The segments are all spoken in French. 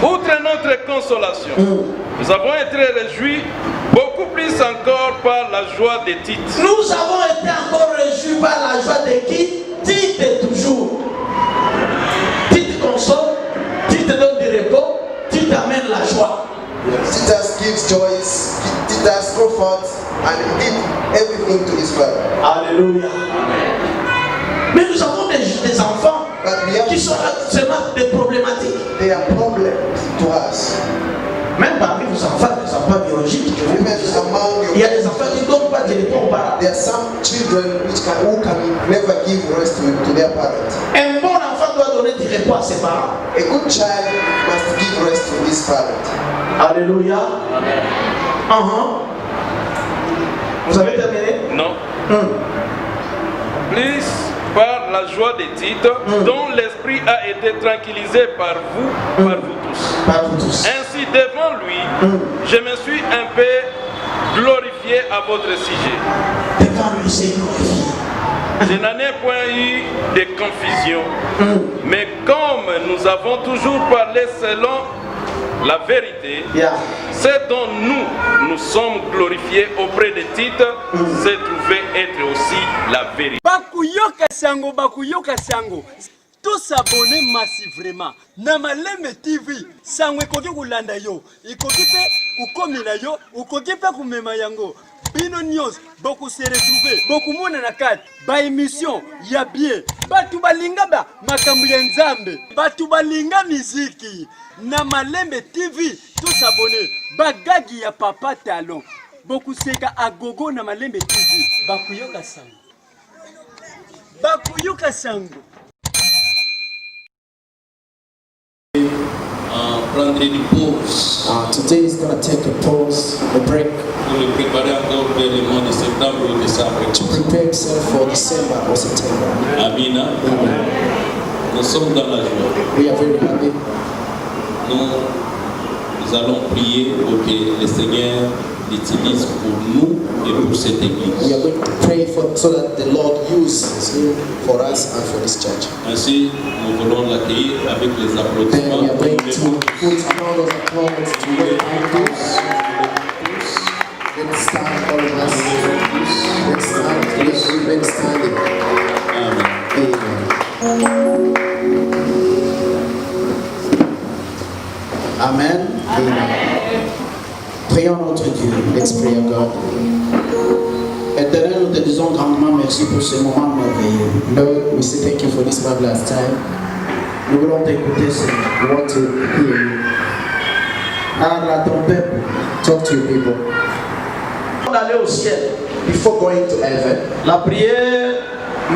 Outre notre consolation, nous avons été réjouis beaucoup plus encore par la joie de Tite. Nous avons été encore réjouis par la joie de qui? Tite toujours. Tite console, Tite donne du repos, Tite amène la joie. Titus gives joy, Titus comfort, and he did everything to his father. Alléluia. Mais nous avons des enfants qui sont seulement des problématiques. They are problems to us. Même parmi vos enfants biologiques, il y a des enfants qui ne donnent pas de repos aux parents. There are some children who can never give rest to their parents. Un bon enfant doit donner du repos à ses parents. A good child must give rest to his parent. Alléluia. Vous avez terminé? Non. Plus par la joie de Tite, dont l'esprit a été tranquillisé par vous tous. Ainsi, devant lui, je me suis un peu glorifié à votre sujet. Devant lui, c'est glorifié. Je n'en ai point eu de confusion, mais comme nous avons toujours parlé selon la vérité, ce dont nous sommes glorifiés auprès de Tite, se trouvait être aussi la vérité. Bakuyoka sango. Tous s'abonner massivement. Na Malembe TV, sango ekoki kulanda yo, ekoki pe kukomela yo, ekoki pe kumema yango. Bino News, beaucoup se retrouver, beaucoup mona na kati, ba émission ya bien, batu balinga ba makambo ya nzambe, batu balinga miziki, na Malembe TV, tous abonnés, bagagi ya Papa Talon, beaucoup seka agogo na Malembe TV, bakuyoka sango. Bakuyoka sango. Prendre une pause. Today is going to take a pause, a break. Pour le préparer encore vers le mois de septembre ou décembre. To prepare himself for December or September. Amina. Nous sommes dans la joie. We are very happy. Nous allons prier pour que le Seigneur l'utilise pour nous et pour cette église. We are going to pray so that the Lord uses him for us and for this church. Ainsi, nous voulons l'accueillir avec les Then applaudissements. we are going to put another applause to welcome us. Let's stand, all of us. Let's stand. Let's remain standing. Amen. Amen. Prions notre Dieu. Let's pray à God. Éternel, nous te disons grandement merci pour ce moment merveilleux. Lord, we say thank you for this marvelous time. Nous voulons t'écouter, Seigneur. We want to hear you. Parle à ton peuple. Talk to your people. D'aller au ciel. Before going to heaven, La prière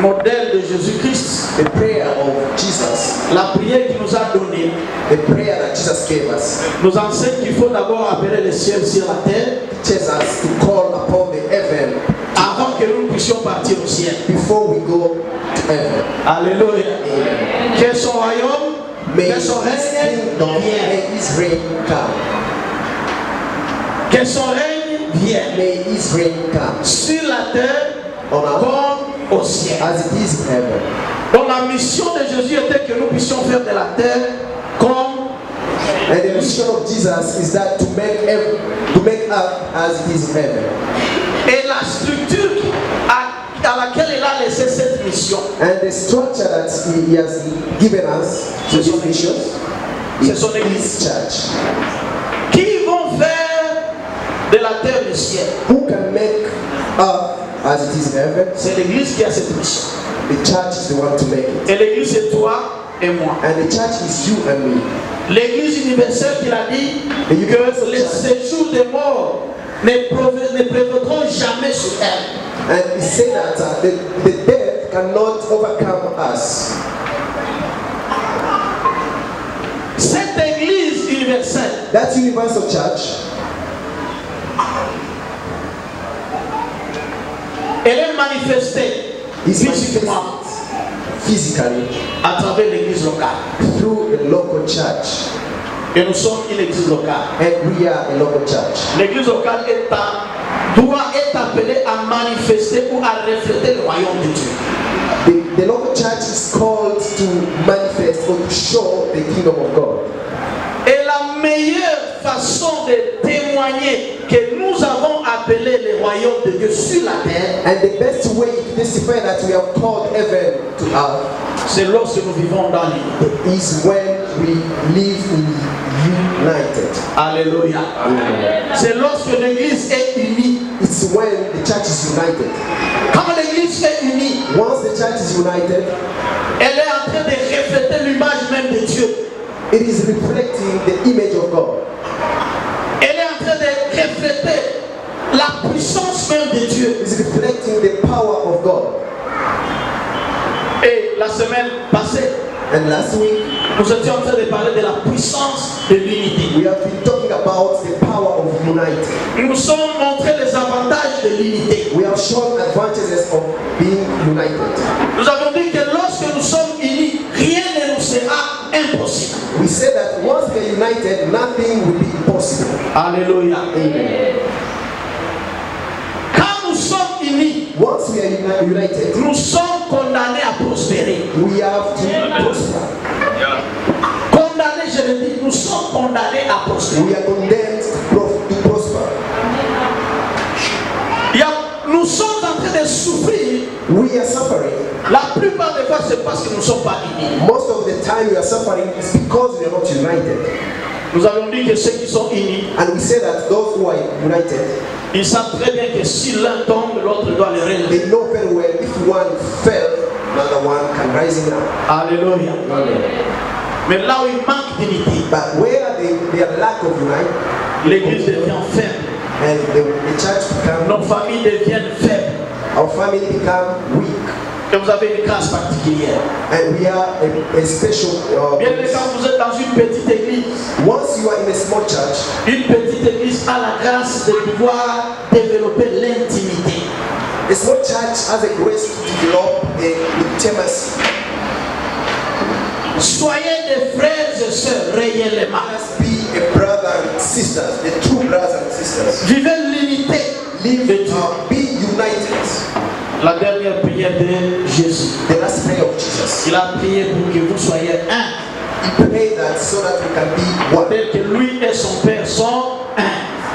modèle de Jésus-Christ, the prayer of Jesus, la prière qu'il nous a donnée, the prayer that Jesus gave us, nous enseigne qu'il faut d'abord appeler le ciel sur la terre teaches us to call upon the heaven avant que nous puissions partir au ciel. before we go to heaven. Alléluia. Amen. Que son royaume, May que son his règne kingdom, vienne. may his reign come. Que son règne vienne May his reign come sur la terre on our, comme au ciel. as it is in heaven. Donc la mission de Jésus était que nous puissions faire de la terre comme And the mission of Jesus is that to make earth as it is in heaven. et la structure à laquelle il a laissé cette mission. And the structure that he has given us to this mission is son église. his church. Qui vont faire de la terre le ciel? Who can make earth as it is in heaven? C'est l'église qui a cette mission. The church is the one to make it. Et l'église c'est toi et moi. And the church is you and me. L'église universelle qui a dit que les séjours des morts ne prévaudront jamais sur elle. And he said that the death cannot overcome us. Cette église universelle, That universal church, elle est manifestée is physiquement manifested physically à travers l'église locale. through a local church. Et nous sommes une église locale. And we are a local church. L'église locale doit être appelée à manifester ou à refléter le royaume de Dieu. The local church is called to manifest or to show the kingdom of God. Et la la meilleure façon de témoigner que nous avons appelé le royaume de Dieu sur la terre, and the best way to testify that we have called heaven to earth, c'est lorsque nous vivons dans l'unité. is when we live united. Alléluia. C'est lorsque l'église est unie. It's when the church is united. Quand l'église est unie, Once the church is united, elle est en train de refléter l'image même de Dieu. it is reflecting the image of God. Elle est en train de refléter la puissance même de Dieu. It is reflecting the power of God. Et la semaine passée, And last week, nous étions en train de parler de la puissance de l'unité. we have been talking about the power of unity. Nous nous sommes montrés les avantages de l'unité. We have shown advantages of being united. Nous avons dit que lorsque nous sommes unis, rien ne nous sera impossible. We said that once we are united, nothing will be impossible. Alléluia. Amen. Quand nous sommes unis, Once we are united, nous sommes condamnés à prospérer. we have to prosper. Condamnés, je le dis, nous sommes condamnés à prospérer. We are condemned to prosper. Nous sommes en train de souffrir. We are suffering. La plupart des fois, c'est parce que nous ne sommes pas unis. Most of the time we are suffering is because we are not united. Nous avons dit que ceux qui sont unis, And we say that those who are united, ils savent très bien que si l'un tombe, l'autre doit le relever. they know very well if one fell, another one can rise him up. Alléluia. Mais là où il manque d'unité, But where they are lack of unite, l'église devient faible. and the church become, Nos familles deviennent faibles. our family become weak. Et vous avez une grâce particulière. And we are a special. Bien que quand vous êtes dans une petite église, Once you are in a small church, une petite église a la grâce de pouvoir développer l'intimité. a small church has a grace to develop intimacy. Soyez des frères et sœurs réellement. Let's be a brother and sisters, the true brothers and sisters. Vivez l'unité. Live, de Dieu. be united. La dernière prière de Jésus. The last prayer of Jesus. Il a prié pour que vous soyez un. He prayed that so that we can be one. Tel que lui et son Père sont un.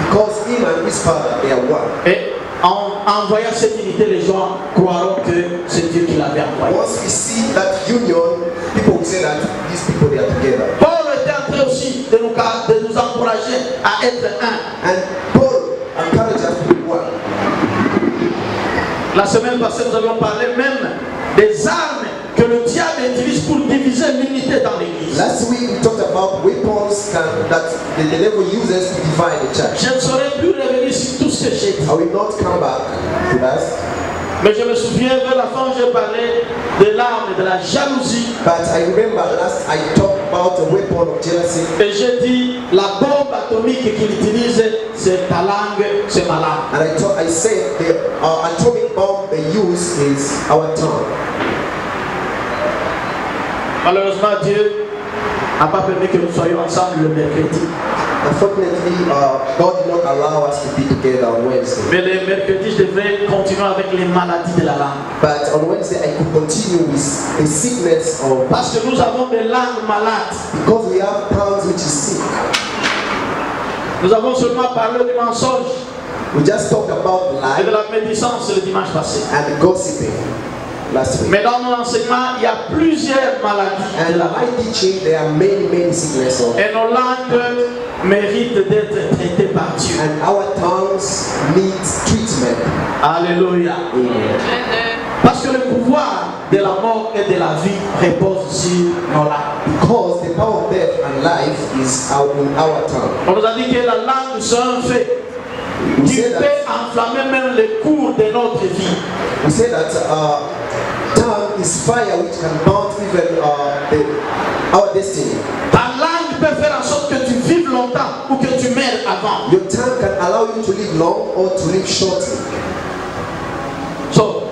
Because him and his father, they are one. Et en voyant cette unité, les gens croiront que c'est Dieu qui l'avait envoyé. Once we see that union, people will say that these people, they are together. Paul était en train aussi de nous encourager à être un. And Paul encouraged us to be one. La semaine passée, nous avions parlé même des armes que le diable utilise pour diviser l'unité dans l'église. Last week we talked about weapons that the devil uses to divide the church. Je ne saurais plus revenir sur tout ce que j'ai dit. I will not come back to that. Mais je me souviens, vers la fin, j'ai parlé de l'arme de la jalousie. But I remember last I talked about a weapon of jealousy. Et j'ai dit, la bombe atomique qu'il utilise, c'est ta langue, c'est ma langue. And I said the atomic bomb they use is our tongue. Malheureusement, Dieu n'a pas permis que nous soyons ensemble le mercredi. Unfortunately, God did not allow us to be together on Wednesday. Mais le mercredi, je devrais continuer avec les maladies de la langue. But on Wednesday, I could continue with the sickness of. Parce que nous avons des langues malades. Because we have tongues which is sick. Nous avons seulement parlé du mensonge We just talked about et de lies la médisance le dimanche passé. and gossiping last week. Mais dans mon enseignement, il y a plusieurs maladies And de la in my langue. teaching, there are many sicknesses. Et nos langues méritent d'être traitées par Dieu. And our tongues need treatment. Alléluia. Amen. Parce que le pouvoir de la mort et de la vie repose sur nos langues. Because the power of death and life is in our tongue. On nous a dit que la langue c'est un fait We qui say peut that, enflammer même le cours de notre vie. we say that tongue is fire which can burn even our destiny. Ta langue peut faire en sorte que tu vives longtemps ou que tu meurs avant. Your tongue can allow you to live long or to live shortly. So,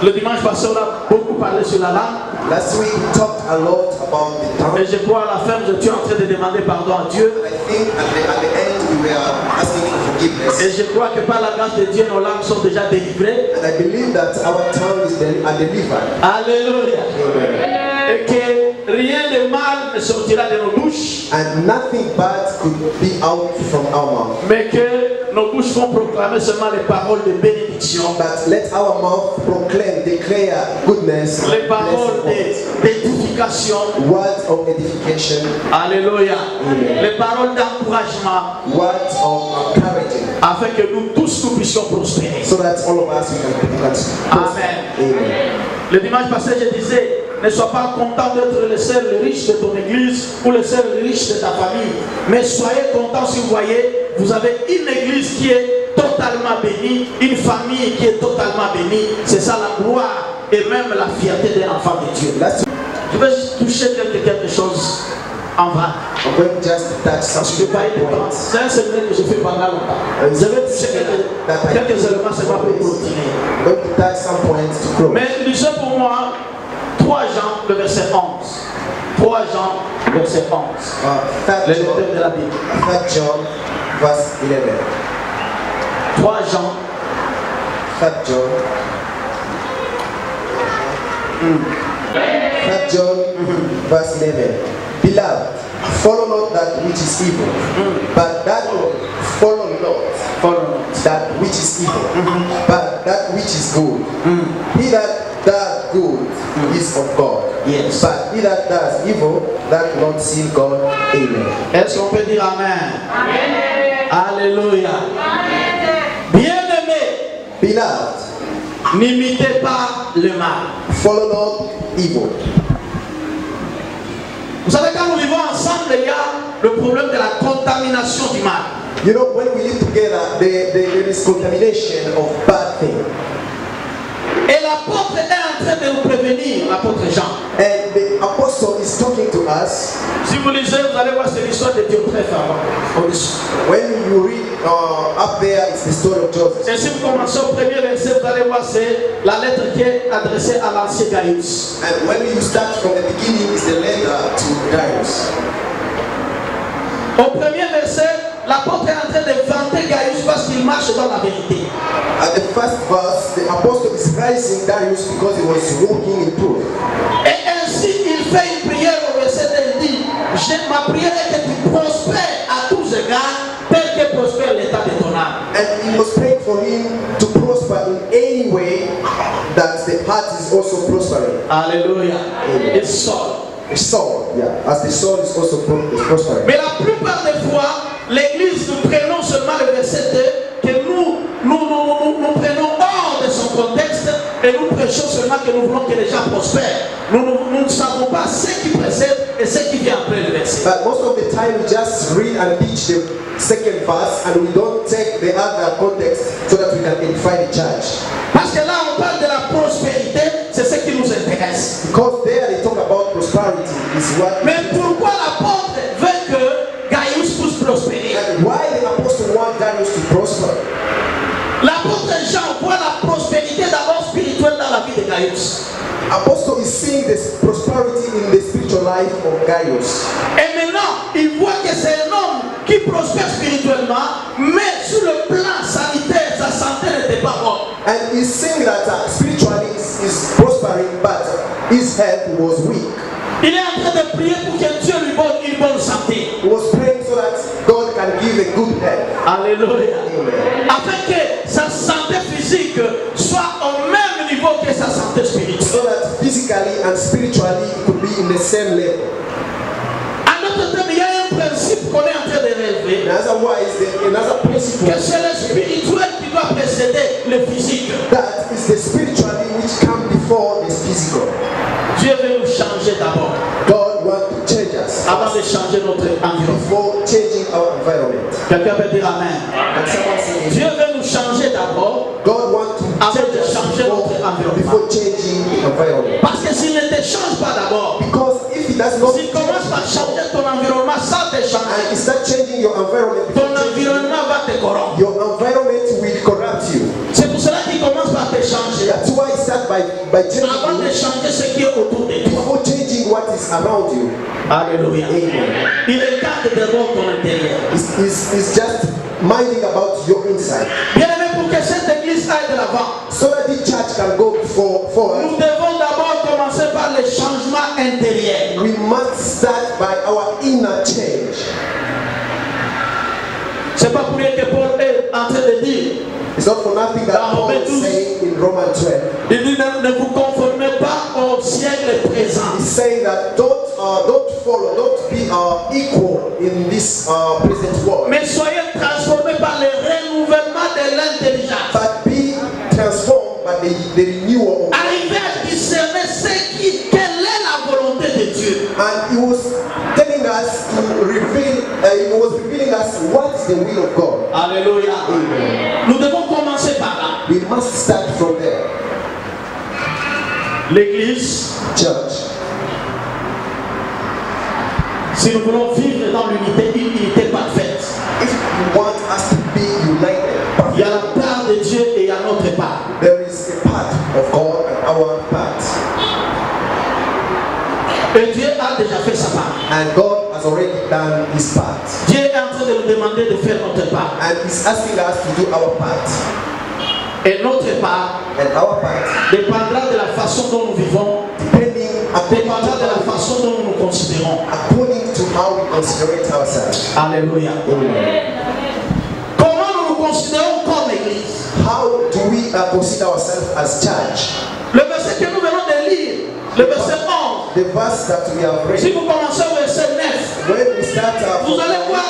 le dimanche passé, on a beaucoup parlé sur la langue. Last week we talked a lot about the tongue. Et je crois à la fin, je suis en train de demander pardon à Dieu. I think at the end we were asking for forgiveness. Et je crois que par la grâce de Dieu, nos langues sont déjà délivrées. And I believe that our tongue is delivered. Alléluia. Amen. Et que rien de mal ne sortira de nos bouches. And nothing bad could be out from our mouth. Mais que nos bouches vont proclamer seulement les paroles de bénédiction. But let our mouth proclaim, declare goodness, les paroles d'édification. Words of edification. Alléluia. Les paroles d'encouragement. Words of encouraging. Afin que nous tous nous puissions prospérer. So that all of us can prosper. Amen. Amen. Le dimanche passé, je disais, ne sois pas content d'être le seul riche de ton église ou le seul riche de ta famille. Mais soyez content si vous voyez, vous avez une église qui est totalement bénie, une famille qui est totalement bénie. C'est ça la gloire et même la fierté d'un enfant de Dieu. Je vais juste toucher quelque chose en vrai. Parce que c'est un séminaire que je fais pendant longtemps. Je vais toucher quelques éléments seulement pour continuer. Mais lisez pour moi 3 Jean, le verset 11. 3 Jean, verset 11. Les lecteurs de la Bible. 3 John, verse 11. 3 Jean. 3 John. 3 John, verse 11. Beloved, follow not that which is evil, but that follow not that which is evil, but that which is good. He that does good is of God. Yes. But he that does evil, that not see God. Amen. Est-ce qu'on peut dire Amen? Amen. Alléluia. Bien-aimé, Beloved, n'imitez pas le mal. follow not evil. Vous savez, quand nous vivons ensemble, il y a le problème de la contamination du mal. You know, when we live together, there is contamination of bad things. Et l'apôtre est en train de nous prévenir, l'apôtre Jean. And the apostle is talking to us. Si vous lisez, vous allez voir, c'est l'histoire de Diotrephe. When you read up there, it's the story of Joseph. Et si vous commencez au premier verset, vous allez voir, c'est la lettre qui est adressée à l'ancien Gaius. And when you start from the beginning, it's the letter to Gaius. Au premier verset, l'apôtre est en train de vanter Gaius parce qu'il marche dans la vérité. At the first verse, the apostle is praising Darius because he was walking in truth. Et ainsi, il fait une prière au verset 2. Il dit, ma prière est que tu prospères à tous égards, tel que prospère l'état de ton âme. And he was praying for him to prosper in any way that the heart is also prospering. Alléluia. It's so. The soul, yeah, as the soul is also prospering. Mais la plupart des fois, l'église, nous prenons seulement le verset 2, que nous prenons hors de son contexte et nous prêchons seulement que nous voulons que les gens prospèrent. Nous ne savons pas ce qui précède et ce qui vient après le verset. But most of the time we just read and teach the second verse and we don't take the other context so that we can edify the church. Parce que là, on parle de la prospérité, c'est ce qui nous intéresse. Because there they talk about prosperity is what. Mais pourquoi l'apôtre veut que Gaius puisse prospérer? And why the apostle want Darius to prosper? L'apôtre Jean voit la prospérité d'abord spirituelle dans la vie de Gaius. Apostle is seeing this prosperity in the spiritual life of Gaius. Et maintenant, il voit que c'est un homme qui prospère spirituellement, mais sur le plan sanitaire, sa santé n'était pas bonne. And he's seeing that spiritually is prospering, but his health was weak. Il est en train de prier pour que Dieu lui donne une bonne santé. He was praying so that God can give a good health. Alléluia. Amen. Afin que sa santé physique soit au même niveau que sa santé spirituelle. So that physically and spiritually it could be in the same level. En d'autres termes, il y a un principe qu'on est en train de relever. And otherwise, another principle Que c'est le spirituel qui doit précéder le physique. that is the spiritually which come before the physical. Dieu veut nous changer d'abord, God wants to change us avant de changer notre environnement. before changing our environment. Quelqu'un peut dire Amen. And someone say, Dieu veut nous changer d'abord God wants to avant change de us changer notre environnement. before changing the environment. Parce que s'il ne te change pas d'abord, Because if it does not s'il commence par changer ton environnement, ça te and change. you start changing your environment, Ton environnement va te corrompre. your environment will corrupt you. C'est pour cela qu'il commence par te changer. That's why it starts by Avant de changing changer ce qui est autour de toi. before changing what is around you. Alléluia. Amen. Il regarde d'abord ton intérieur. It's just minding about your inside. Bien aimé, pour que cette église aille de l'avant, So that the church can go forward, nous devons d'abord commencer par le changement intérieur. we must start by C'est pas pour rien que Paul est en train de dire. It's not for nothing that Paul is saying in Romans 12. Il dit ne vous conformez pas au siècle présent. He's saying that don't follow, don't be equal in this present world. Mais soyez transformés par le renouvellement de l'intelligence. But be transformed by the renewal of. Arrivez à discerner quelle est la volonté de Dieu. And he was telling us to reveal, he was revealing us what is the will of God. Alléluia. Amen. Nous devons commencer par là. We must start from there. L'église, Church. si nous voulons vivre dans l'unité, une unité parfaite, If you want us to be united, il y a la part de Dieu et il y a notre part. there is a part of God and our part. Et Dieu a déjà fait sa part. And God has already done his part. Dieu est en train de nous demander de faire notre part. And he's asking us to do our part. Et notre part And our part, dépendra de la façon dont nous vivons, dépendra de la façon dont nous nous considérons. according to how we consider ourselves. Alléluia. Amen. Comment nous nous considérons comme église? How do we consider ourselves as church? Le verset que nous venons de lire, le verset 11. The verse that we have read. Si vous commencez au verset 9, When we start, vous allez voir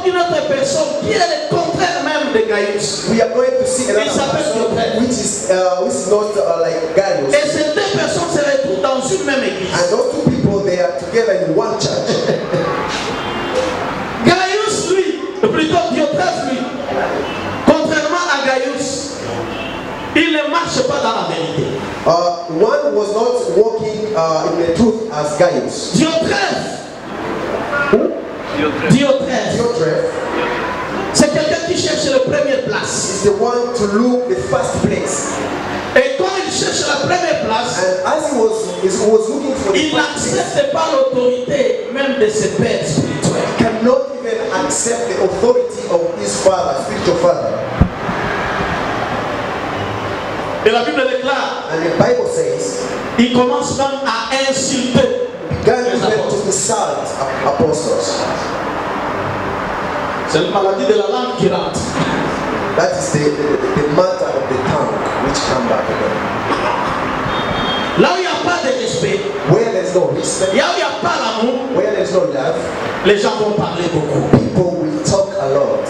une autre personne qui est le contraire même de Gaius. we are going to see another Il s'appelle person which is not like Gaius. Et ces deux personnes se retrouvent dans une même église. And those two people, they are together in one church. Gaius, lui, plutôt Diotrephe, lui, contrairement à Gaius, il ne marche pas dans la vérité. One was not walking in the truth as Gaius. Diotrephe, c'est quelqu'un qui cherche la première place. Is the one to look the first place. Et quand il cherche la première place, And as he was looking for the il first place, n'accepte pas l'autorité même de ses pères spirituels. he cannot even accept the authority of his father, spiritual father. Et la Bible déclare, And the Bible says, il commence même à insulter began les even apôtres. to insult apostles. C'est la maladie de la langue qui rentre. That is the matter of the tongue which come back again. Là où il n'y a pas de respect, Where there's no respect, là où il n'y a pas l'amour, where there's no love, les gens vont parler beaucoup. people will talk a lot.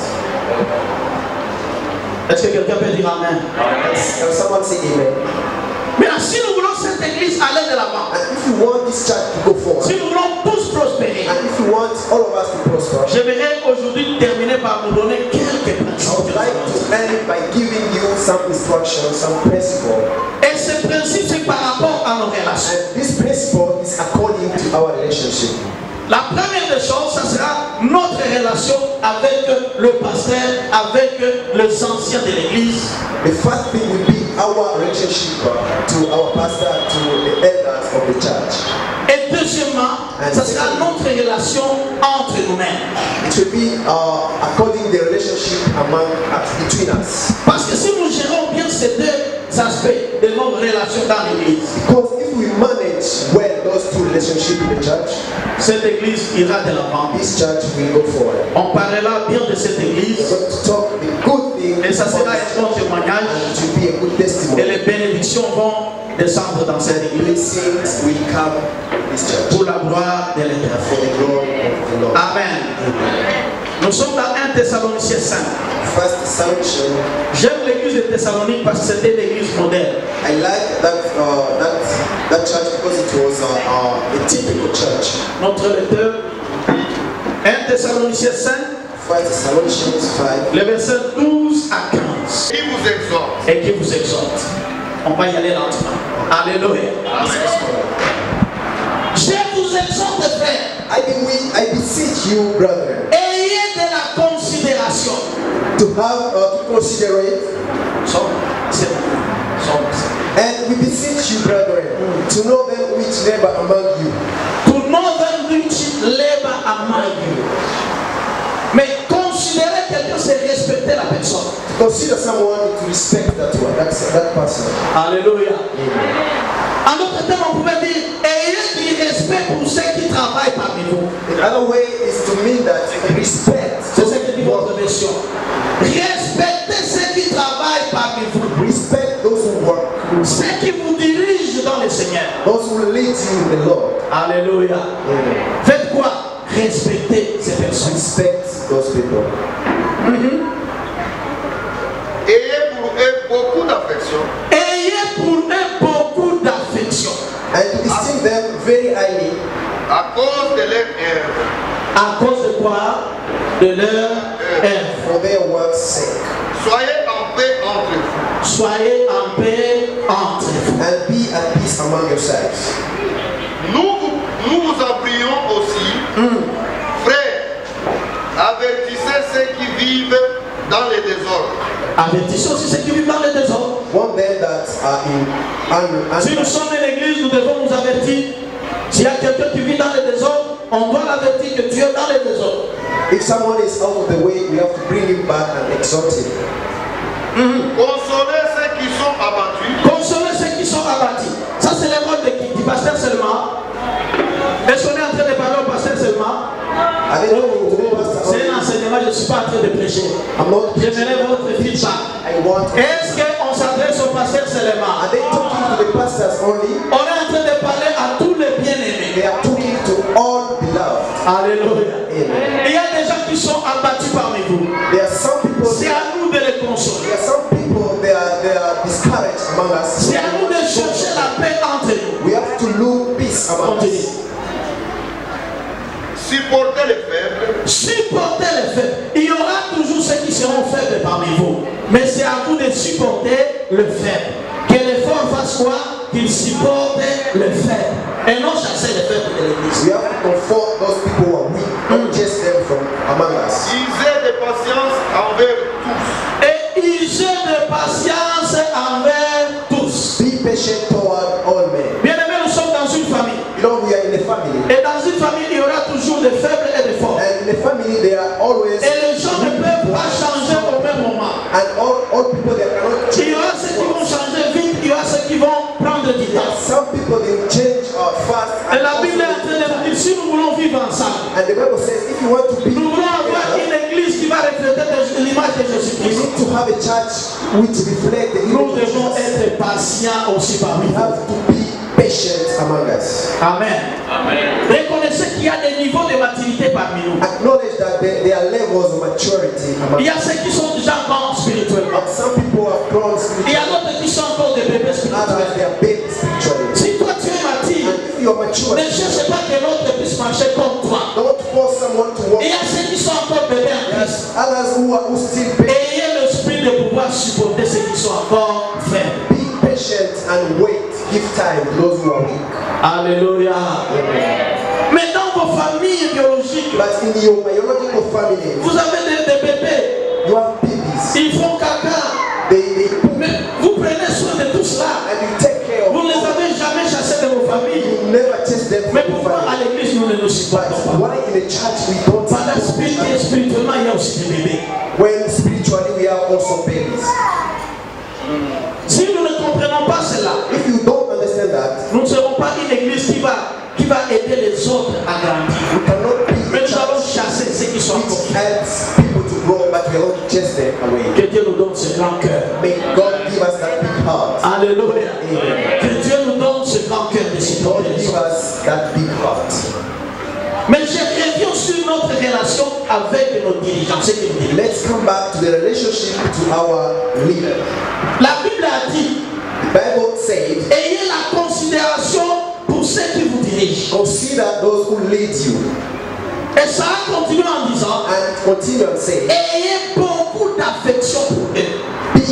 Est-ce que quelqu'un peut dire Amen? Can someone say amen? Mais si nous voulons cette église aller de l'avant, And if you want this church to go forward, si nous voulons tous prospérer, and if you want all of us to prosper, j'aimerais aujourd'hui terminer par vous donner quelques I principes. would like to end by giving you some instructions, some principle. Et ces principes, c'est par rapport à nos relations. And this principle is according to our relationship. La première des choses, ça sera notre relation avec le pasteur, avec les anciens de l'église. The first thing will be our relationship to our pastor, to the elders of the church. Et deuxièmement, ça sera notre relation entre nous-mêmes. It will be according the relationship between us. Parce que si nous gérons bien ces deux aspects de nos relations dans l'église, Because if we manage well those two relationships in the church, cette église ira de l'avant. this church will go forward. On parlera bien de cette We're église going to talk the good thing, et ça sera un bon and témoignage it will be a good et testimony. les bénédictions vont descendre dans cette And église blessings will come in this church pour la gloire de for l'Éternel. the glory of the Lord. Amen. Nous sommes dans 1 Thessaloniciens 5. First Thessalonians, J'aime l'église de Thessalonique parce que c'était l'église moderne. I like that church because it was a typical church. Notre lecteur, 1 Thessaloniciens 5, First Thessalonians 5. les versets 12 à 15. Qui vous exhorte. Et qui vous exhorte. On va y aller lentement. Alléluia. Je vous exhorte, frère. I beseech you, brethren, Ayez de la considération. to have to consider it, and we beseech you, brethren, to know them which labor among you. To know them which labor among you. Mais considérez quelqu'un, c'est respecter la personne. To consider someone, to respect that one, that person. Alléluia. En d'autres termes, on pouvait dire, ayez du respect pour ceux qui travaillent parmi vous. The other way is to mean that respect. C'est ce que dit votre version. d'affection. Respectez ceux qui travaillent parmi vous. Respect those who work. Ceux qui vous dirigent dans le Seigneur. Those who lead you in the Lord. Alléluia. Faites quoi? Respectez ces personnes. Respect those people. Ayez pour eux beaucoup d'affection. Ayez pour eux beaucoup d'affection. And to esteem them very highly. À cause de leur œuvre. À cause de quoi? De leur œuvre. For their work's sake. Soyez en paix entre vous. Soyez en paix entre vous. And be at peace among yourselves. Nous vous en prions aussi, frères, avertissez ceux qui vivent dans les désordres. Avertissez aussi ceux qui vivent dans le désordre. Warn them that are in Si nous sommes dans l'église, nous devons nous avertir. S'il y a quelqu'un qui vit dans le désordre, on doit l'avertir que tu es dans le désordre. If someone is out of the way, we have to bring him back and exhort him. Consolez ceux qui sont abattus. Consoler ceux qui sont abattus. Ça, c'est le rôle du pasteur seulement. Est-ce qu'on est en train de parler au pasteur seulement? C'est un enseignement, je ne suis pas en train de prêcher. J'aimerais votre feedback. Est-ce qu'on s'adresse au pasteur seulement? Are they talking to the pastors only? On est en train de parler à tous les bien-aimés. They are talking to all beloved. Alléluia. Amen. Il y a des gens qui sont abattus parmi vous. There are some people. C'est à nous de les consoler. There are some people. They are discouraged among us. C'est à nous de chercher la paix entre nous. We have to look peace among us. Supportez les faibles. Supportez les faibles. Il y aura toujours ceux qui seront faibles parmi vous. Mais c'est à vous de supporter le faible. Que les forts fassent quoi? Qu'ils supportent le faible. Et non chasser les faibles de l'église. We have to comfort those people who are weak. Don't chase them from among us. Usez de patience envers tous. Et usez de patience envers tous. Be patient toward all men. Bien aimé, nous sommes dans une famille. You know, we are in a family. Et dans une famille, il y aura toujours des faibles et des forts. And in a family, there are always. Et les gens ne peuvent pas changer au même moment. And all people that cannot change. Il y aura ceux qui vont changer vite, il y aura ceux qui vont prendre du temps. Some people they change fast. Et la Bible est en train de nous dire, si nous voulons vivre ensemble, And the Bible says, if you want to be, nous voulons avoir une église qui va refléter l'image de we Jésus-Christ. need to have a church which reflect the Nous image of devons Jesus. être patients aussi parmi We nous. have to be patient among us. Amen. Reconnaissez qu'il y a des niveaux de maturité parmi nous. Acknowledge that there are levels of maturity among Il y a us. ceux qui sont déjà grands spirituellement. Some people have grown Il y a spiritually. d'autres qui sont encore des bébés Others spirituels. they are big spiritually. Si toi tu es mature, And if you are mature, ne cherche pas que l'autre puisse marcher comme toi. don't force someone to walk. Il y a ceux qui sont encore bébés en Christ. Others who still big. Ayez l'esprit de pouvoir supporter ceux qui sont encore faibles. Be patient and wait. Give time to those who are weak. Alléluia. Mais dans vos familles biologiques, But in your biological family, vous avez des bébés. you have babies. Ils font caca. They poop Mais vous prenez soin de tout cela. and you take care of Vous ne les them. avez jamais chassés de vos familles. You never chase them Mais from your pourquoi à family. l'église nous ne nous But supportons pas? why in the church we don't? Pendant spirituellement, il y a aussi des bébés. When spiritually we have also babies. Si nous ne comprenons pas cela, If you don't understand that, nous ne serons pas une église qui va aider les autres à grandir. we cannot be Mais a nous allons church chasser ceux qui sont encore which faibles. helps people to grow, but we are going to chase them away. Que Dieu nous donne ce grand cœur. May God give us that big heart. Alléluia. Amen. Que Dieu nous donne ce grand cœur de God supporter les give autres. us that big heart. Mais je reviens sur notre relation avec nos dirigeants. Ce que nous disons. Let's come back to the relationship to our leader. La Bible a dit, The Bible says, ayez la considération pour ceux qui vous dirigent. consider those who lead you. Et ça a continué en disant, And continue and say, ayez beaucoup d'affection pour eux. be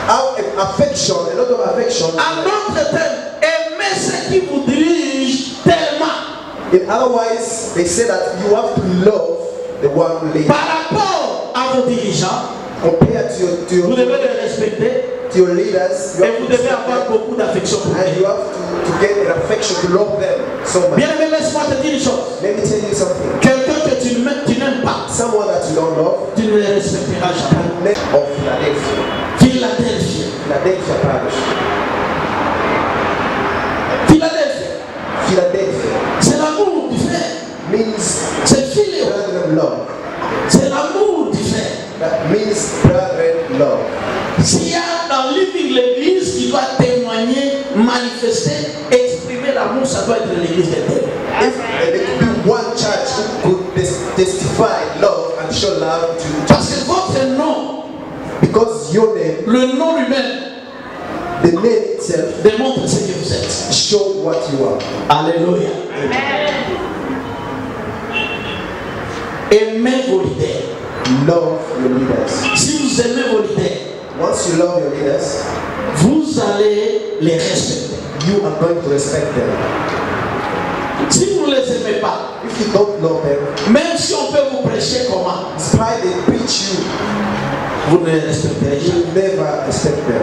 have affection, a lot of affection. En d'autres termes, aimez ceux qui vous dirigent tellement. In otherwise, they say that you have to love the one who leads. Par rapport à vos dirigeants, Compared to vous your, devez les respecter to your leaders, you et have vous to devez respect avoir them, beaucoup d'affection pour and you eux. have to get an affection to love them so much. Bien aimé, laisse-moi te dire une chose. Let me tell you something. Quelqu'un que tu n'aimes pas, Someone that you don't love, tu ne les respecteras jamais. of Philadelphia, Philadelphie. Philadelphia parish, Philadelphie. Philadelphia C'est l'amour du frère. means C'est philéo. rather than love. C'est l'amour du frère. That means brother love. S'il y a dans Living l'Église qui doit témoigner, manifester, exprimer l'amour, ça doit être l'Église d'Éternel. If there could be one church who could testify love and show love to Parce que votre nom, because your name, le nom lui-même, the name itself, démontre ce que vous êtes. show what you are. Alléluia. Aimez vos leaders. Love your leaders. Si vous aimez vos leaders, Once you love your leaders, vous allez les respecter. you are going to respect them. Si vous ne les aimez pas, If you don't love them, même si on peut vous prêcher comment, despite they preach you, vous ne les respecterez you jamais. will never respect them.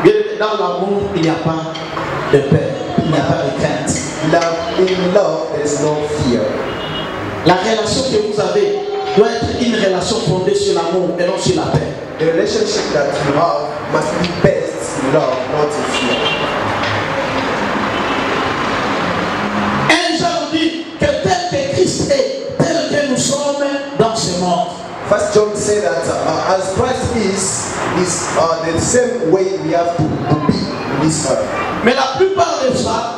Bien, dans l'amour, il n'y a pas de peur, il n'y a pas de crainte. In love, there is no fear. La relation que vous avez doit être une relation fondée sur l'amour et non sur la paix. The relationship that you have must be based in love, not in fear. Un Jean nous dit que tel que Christ est, tel que nous sommes dans ce monde. First John said that as Christ is the same way we have to be in this earth. Mais la plupart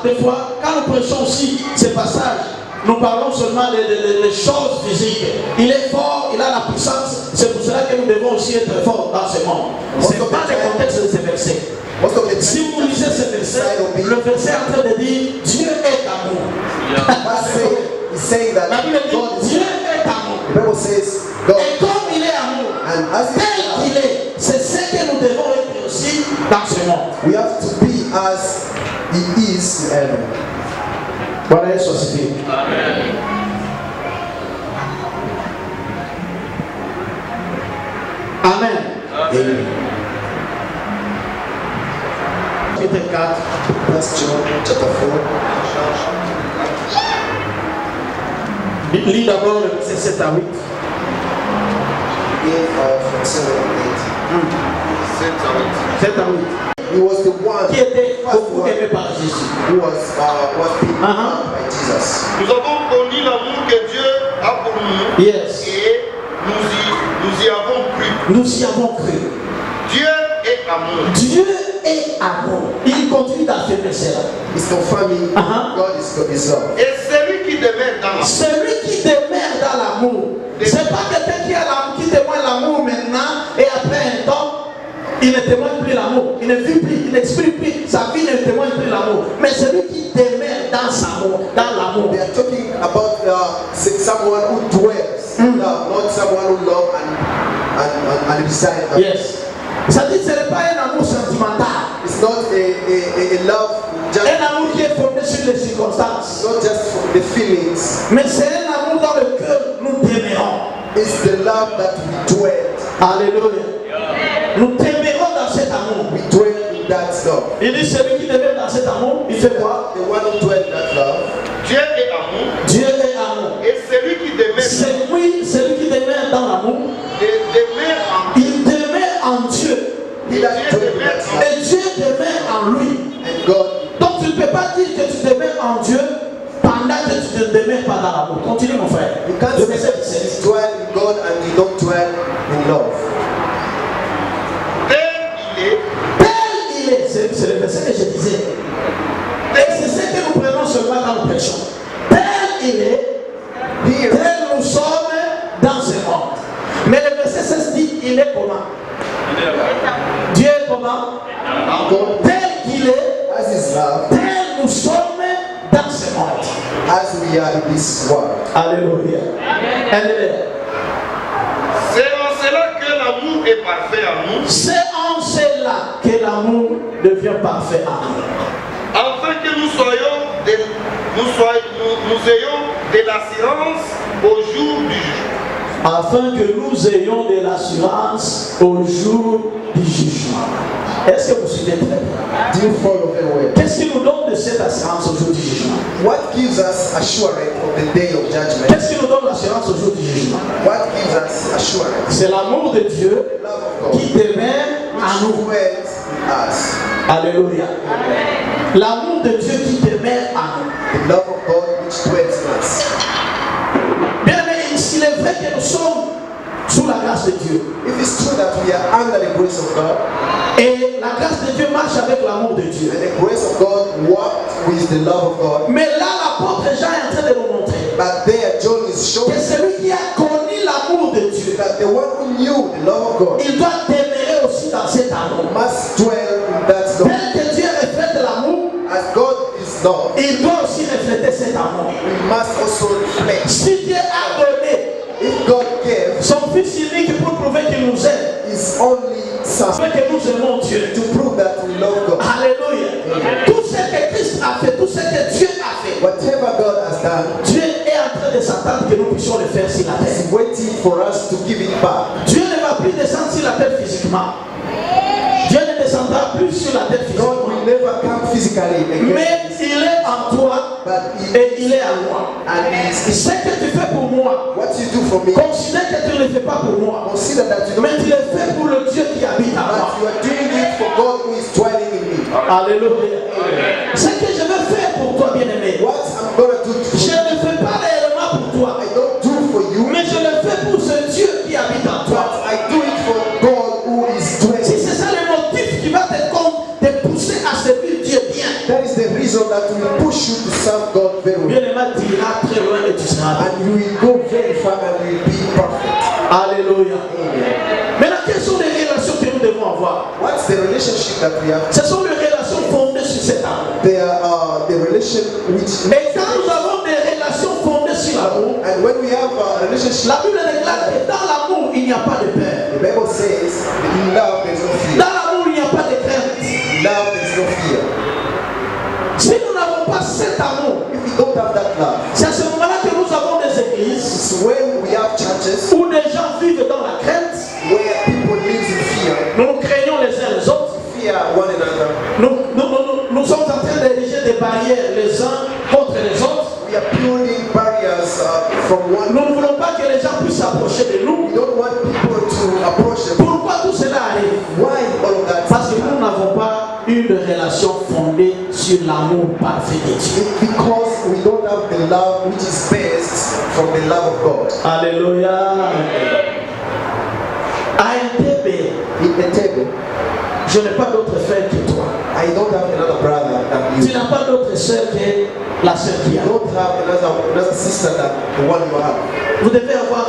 des fois, quand nous prêchons aussi ces passages, nous parlons seulement des choses physiques. Il est fort, il a la puissance. C'est pour cela que nous devons aussi être forts dans ce monde. Ce n'est pas le contexte de ces versets. Si vous lisez ce verset, le verset est en train de dire Dieu est amour. He's saying that La Bible God dit is, Dieu est amour. the Bible says God, Et comme il est amour, and as tel he qu'il est, c'est ce que nous devons être aussi dans ce monde. we have to be as he is in heaven. Bwana Yesu asifiwe. Amen. Amen. Chapitre 4. First John chapter 4. Lis d'abord le verset 7 à 8. From 7 and 7 à 8. 8. He was the one Qui était beaucoup aimé par Jésus. who was being loved by Jesus. Nous avons connu l'amour que Dieu a pour nous Yes. et nous y avons cru. Nous y avons cru. Dieu est amour. Dieu est amour. Il continue d'affirmer cela. He's confirming God is love. Et celui qui demeure dans l'amour. Celui qui demeure dans l'amour, c'est pas quelqu'un qui témoigne l'amour maintenant et après un temps, il ne témoigne plus l'amour. Il ne vit plus, il n'exprime plus, sa vie ne témoigne plus l'amour. Mais celui qui demeure dans l'amour. They are talking about someone who dwells in love, not someone who loves and resides. Yes. Ça dit ce n'est pas un amour sentimental. It's not a love just, Un amour qui est fondé sur les circonstances. not just for the feelings. Mais c'est un amour dans lequel nous demeurons. It's the love that we dwell. Alléluia. Nous demeurons dans cet amour. We dwell in that love. Il dit celui qui demeure dans cet amour, il fait quoi? The one who dwells in that love. Dieu est amour. Dieu est amour. Et celui qui demeure Celui qui demeure dans l'amour, demeure en il demeure en Dieu. He that dwells in that love. Et Dieu demeure en lui. And God, Donc tu ne peux pas dire que tu demeures en Dieu pendant que tu ne demeures pas dans l'amour. Continue mon frère. you can't Le say verset that 17. you dwell in God and you don't dwell in love. tel il est. Tel il est, c'est le verset que je disais. Et c'est ce que nous prenons seulement quand nous prêchons. Tel il est, Here, tel nous sommes dans ce monde. Mais le verset 16 dit, il est comment? Dieu est comment? God, Tel qu'il est, as His love, tel nous sommes dans ce monde. as we are in this world. Alléluia. Alléluia. C'est en cela que l'amour est parfait en nous, C'est en cela que l'amour devient parfait en nous. afin que nous ayons de l'assurance au jour du jugement. Afin que nous ayons de l'assurance au jour du jugement. Est-ce que vous suivez très bien? Do you follow very well? Qu'est-ce qui nous donne de cette assurance au jour du jugement? What gives us assurance of the day of judgment? Qu'est-ce qui nous donne l'assurance au jour du jugement? What gives us assurance? C'est l'amour de Dieu The love of God. qui demeure en Which nous. dwells in us. Alléluia. L'amour de Dieu qui demeure en nous. The love of God which dwells in us. Bien aimé, s'il est vrai que nous sommes sous la grâce de Dieu. If it's true that we are under the grace of God, et la grâce de Dieu marche avec l'amour de Dieu. And the grace of God walked with the love of God. Mais là, l'apôtre Jean est en train de nous montrer. But there, John is showing que celui qui a connu l'amour de Dieu, that the one who knew the love of God, il doit demeurer aussi dans cet amour. Must dwell in that love. Tel que Dieu reflète l'amour, as God is love, il doit aussi refléter cet amour. We must also reflect. Si Dieu a donné, if God gave son Fils unique pour prouver qu'il nous aime, His only Son, que nous aimons Dieu, to prove that we love God. Alléluia. Tout ce que Christ a fait, tout ce que Dieu a fait, whatever God has done, Dieu est en train de s'attendre que nous puissions le faire sur la terre. He's waiting for us to give it back. Dieu ne va plus descendre sur la terre physiquement. Dieu ne descendra plus sur la terre physiquement. God will never come physically again. Mais il est en toi et il est en moi. Ce que tu fais pour moi, what you do for me, considère que tu ne le fais pas pour moi, consider that you don't, mais tu le fais pour le Dieu qui habite en moi. you are doing it for God who is dwelling in me. Alléluia. Ce que je veux faire pour toi, bien-aimé, What I'm going to do for je ne le fais pas réellement pour toi, I don't do for you, mais je le fais pour ce Dieu qui habite en toi. but I do it for God who is dwelling. Si c'est ça le motif qui va te pousser à servir Dieu bien, that is the reason that will push you to serve God very well. bien-aimé, tu iras très loin et tu seras. And you will go very far and you will be perfect. Alléluia. Amen. Maintenant, quelles sont les relations que nous devons avoir? What's the relationship that we have? Ce sont les relations fondées sur cet amour. They are the relation which. Et quand nous avons des relations fondées sur l'amour, And when we have a relationship, la Bible déclare que dans l'amour, il n'y a pas de peur. the Bible says, in love there is no fear. Dans l'amour, il n'y a pas de crainte. In love there is no fear. Si nous n'avons pas cet amour, If we don't have that love, c'est à ce moment-là que nous avons des églises it's when we have churches où des gens vivent dans la crainte. where people live in fear. Nous nous craignons les uns les autres. Fear one another. Nous sommes en train d'ériger des barrières les uns contre les autres. We are building barriers from one. Nous ne voulons pas que les gens puissent s'approcher de nous. We don't want people to approach them. Pourquoi tout cela arrive? Why all of that? Parce que nous n'avons pas une relation fondée sur l'amour parfait de Dieu. Because we don't have the love which is based from the love of God. Alléluia. À Entebbe, In the table, je n'ai pas d'autre frère que toi. I don't have another brother than Tu you. n'as pas d'autre sœur que la sœur qui I a. don't have another sister than the one you have. Vous devez avoir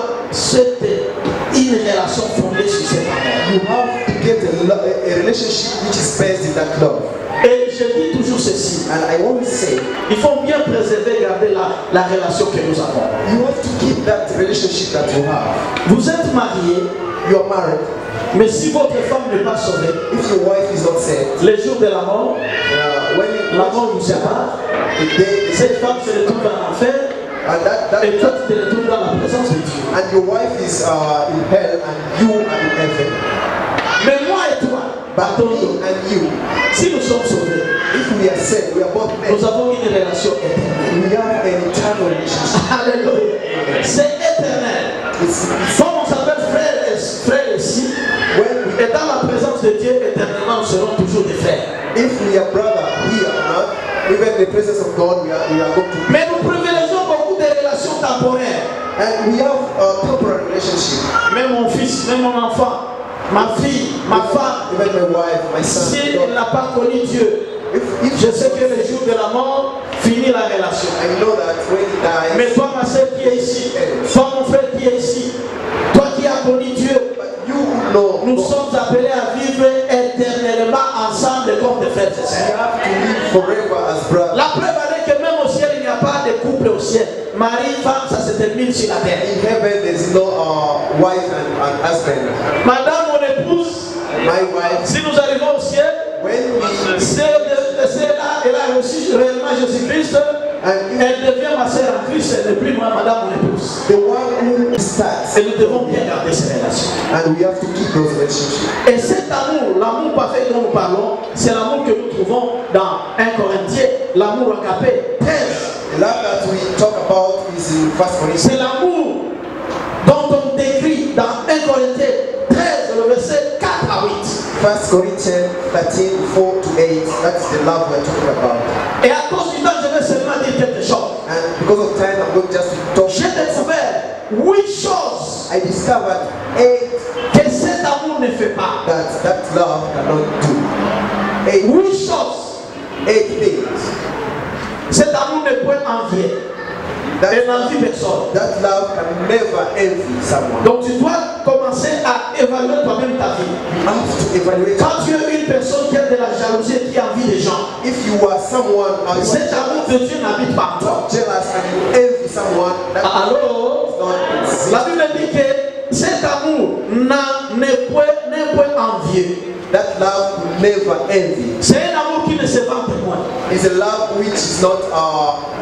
une relation fondée sur cet amour. You have to get a relationship which is based in that love. Et je dis toujours ceci. And I always say, Il faut bien préserver, garder la relation que nous avons. you have to keep that relationship that you have. Vous êtes mariés, You are married. mais si votre femme n'est pas sauvée, If your wife is not saved, les jours de la mort, when la mort vous sépare, the day is cette femme se retrouve en enfer and et toi tu te retrouves dans la présence de Dieu. and your wife is in hell and you are in heaven. Mais moi et toi, But me and you, si nous sommes sauvés, if we are saved, we are both nous men. avons une relation éternelle. We have an eternal relationship. Alléluia. C'est éternel. It's Comme on s'appelle frère ici, when we, et dans la présence de Dieu, éternellement, nous serons toujours des frères. if we are brother here or not, even in the presence of God, we are going to. Mais nous privilégions beaucoup de relations temporaires. And we have a temporary relationship. Même mon fils, même mon enfant, ma fille, ma femme, Even my wife, my son. si elle n'a pas connu Dieu, If je sais que le jour de la mort finit la relation. I know that when he dies, Mais toi, ma soeur qui est ici, toi, mon frère qui est ici, toi qui as connu Dieu, you know, nous sommes appelés à vivre éternellement ensemble comme des frères et we sœurs. have to live forever as brothers. La preuve en est que même au ciel, il n'y a pas de couple au ciel. Mari, femme, ça se termine sur la terre. In heaven, there is no wife and husband. Madame, mon épouse, My wife, si nous arrivons au ciel, when we celle-là, elle a reçu réellement Jésus-Christ, elle devient ma sœur en Christ, elle n'est plus moi, madame, mon épouse. the one who starts, Et nous devons bien garder ces relations. and we have to keep those relationships. Et cet amour, l'amour parfait dont nous parlons, c'est l'amour que nous trouvons dans 1 Corinthiens, l'amour agapé 13. The love that we talk about is in 1 Corinthians. C'est l'amour dont on décrit dans 1 Corinthiens 13, le verset 4 à 8. 1 Corinthians 13, 4 to 8, that's the love we're talking about. Et à cause du temps, je vais seulement dire quelque chose. And because of time, I'm going just to talk. J'ai découvert 8 choses I discovered 8 que cet amour ne fait pas. that love cannot do. 8 choses. 8 things. Cet amour ne peut envier. Et n'envie personne. That love can never envy someone. Donc tu dois commencer à évaluer toi-même ta vie. You have to evaluate. Quand tu es une personne qui a de la jalousie et qui envie les gens, If you are someone and you cet amour de Dieu n'habite pas en toi. are jealous and you envy someone, that Alors, is la not Bible dit que cet amour n'est point envié. that love will never envy. C'est un amour qui ne se vante point. It's a love which is not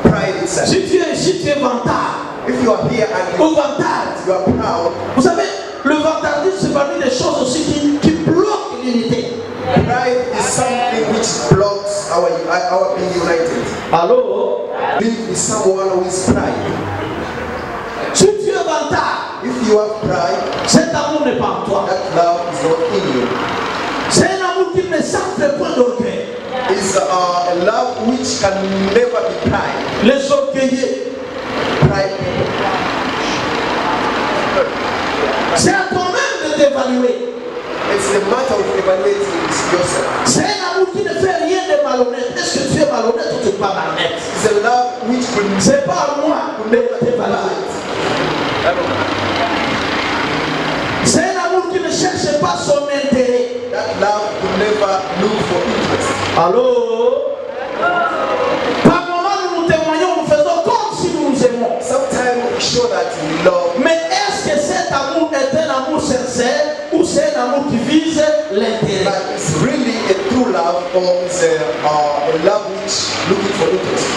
pride itself. Si tu es ici, tu es vantard. If you are here and Ou vantard. you are proud, Vous savez, le vantardisme, c'est parmi des choses aussi qui bloquent l'unité. pride is something which blocks our being united. Alors, Live with someone who is pride. si tu es vantard, If you have pride, cet amour n'est pas en toi. that love is not in you. C'est un amour qui ne s'enfle point d'orgueil. It's a love which can never be pride. Les orgueilleux. Pride people. C'est à toi-même de t'évaluer. It's the matter of evaluating yourself. C'est un amour qui ne fait rien de malhonnête. Est-ce que tu es malhonnête ou tu n'es pas malhonnête? It's a love which will C'est pas à moi de t'évaluer. C'est un amour qui ne cherche pas son intérêt. that love will never look for interest. Allô? Par moments, nous nous témoignons, nous faisons comme si nous nous aimons. Sometimes we show that we love, Mais est-ce que cet amour est un amour sincère ou c'est un amour qui vise l'intérêt? but it's really a true love or it's a love which looking for interest.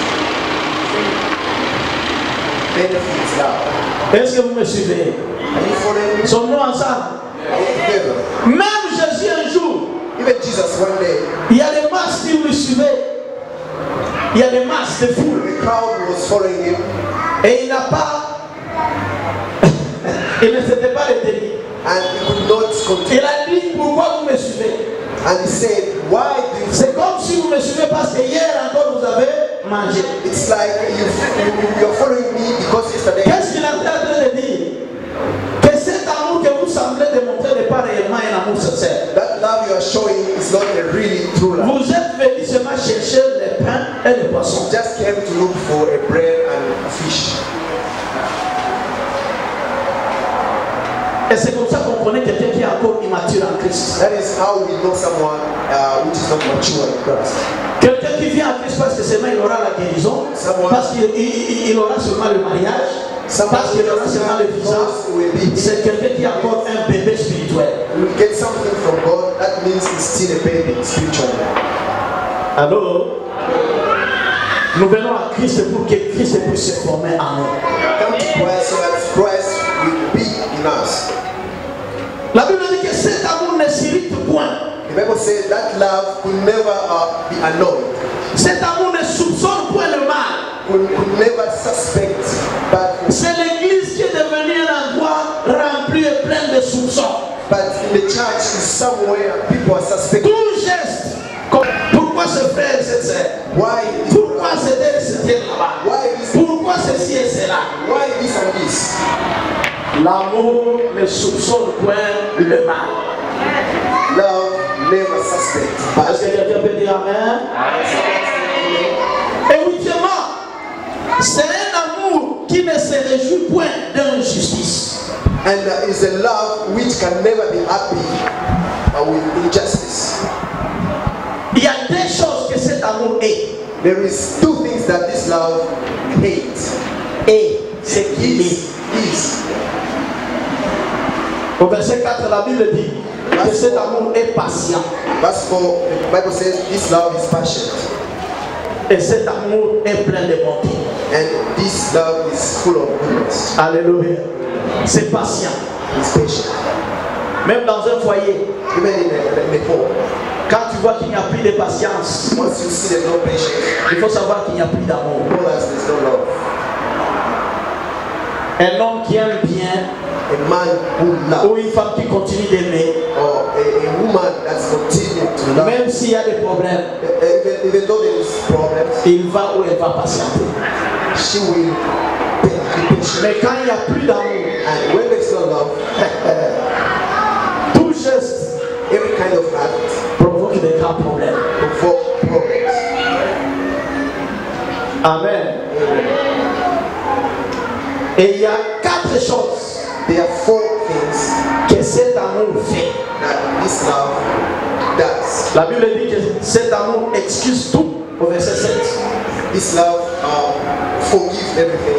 Benefits love. Est-ce que vous me suivez? Are you following me? Sommes-nous ensemble? Are we together? Même Jésus un jour, Even Jesus one day, il y a des masses qui le suivaient. Il y a des masses de foule. the crowd was following him Et il n'a pas. Il ne s'était pas retenu. and he could not continue. Il a dit pourquoi vous me suivez? And he said, why do you C'est comme si vous me suivez parce que hier encore vous avez mangé. It's like you're following me because yesterday. Qu'est-ce qu'il est en train de dire? Que cet amour que vous semblez démontrer n'est pas réellement un amour sincère. That love you are showing is not a really true love. Vous êtes venus seulement chercher les pains et les poissons. Just came to look for a bread and a fish. Et c'est comme ça qu'on connaît quelqu'un qui est encore immature en Christ. That is how we know someone which is not mature in Christ. Quelqu'un qui vient à Christ parce que seulement il aura la guérison, parce qu'il aura seulement le mariage, parce qu'il aura seulement le visa. C'est quelqu'un qui a encore un bébé spirituel. You get something from God, that means he's still a baby spiritually. Alors, nous venons à Christ pour que Christ puisse se former en nous. Come to Christ so that Christ will be in us. La Bible dit que cet amour ne s'irrite point. The Bible says that love could never be annoyed, Cet amour ne soupçonne point le mal. could never suspect bad things. C'est l'église qui est devenue un endroit rempli et plein de soupçons. But in the church is somewhere people are suspecting. Tout geste. Pourquoi ce frère et cette sœur? Why this? Pourquoi c'était là-bas? Why this? Pourquoi ceci et cela? Why this and this? L'amour ne soupçonne point le mal. Love never suspects bad Est-ce que things. quelqu'un peut dire Amen? Et huitièmement, c'est un amour qui ne se réjouit point d'injustice. And is a love which can never be happy with injustice. Il y a deux choses que cet amour est. There is two things that this love hates. Et ce qu'il est. Is. Au verset 4, la Bible dit que cet amour est patient. Verse 4, the Bible says this love is passionate. Et cet amour est plein de bonté. And this love is full of goodness. Alléluia. C'est patient. It's patient. Même dans un foyer, Even in the home, quand tu vois qu'il n'y a plus de patience, once you see there's no patience, il faut savoir qu'il n'y a plus d'amour. you realize there's no love. Un homme qui aime bien A man who ou loves une femme qui continue d'aimer, or a woman that's continuing to love, même s'il y a des problèmes, even though there is problems, il va ou elle va patienter. she will be patient. Mais quand il n'y a plus d'amour, And when there's no love, tout geste every kind of act provoque des grands problèmes. provoke problems. Amen. Et il y a 4 choses There are 4 things que cet amour fait. that this love does. La Bible dit que cet amour excuse tout au verset 7. This love forgives everything.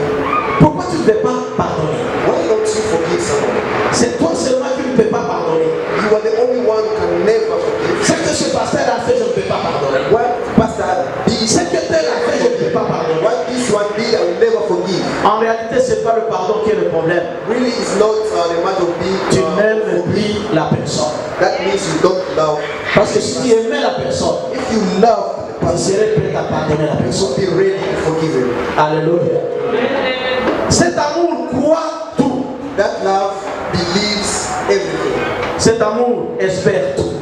Pourquoi tu ne peux pas pardonner? Why don't you forgive someone? C'est toi seulement qui ne peux pas pardonner. You are the only one who can never forgive. Ce que ce pasteur a fait, je ne peux pas pardonner. What pastor did, Ce que tel a fait, je ne peux pas pardonner. what this one did, I will never forgive. En réalité, ce n'est pas le pardon qui est le problème. Really, it's not the matter of being. Tu n'aimes plus la personne. That means you don't love. Parce que si tu aimais la personne, If you love the tu person, serais prêt à pardonner la you personne. should be ready to forgive him. Alléluia. Cet amour croit tout. That love believes everything. Cet amour espère tout.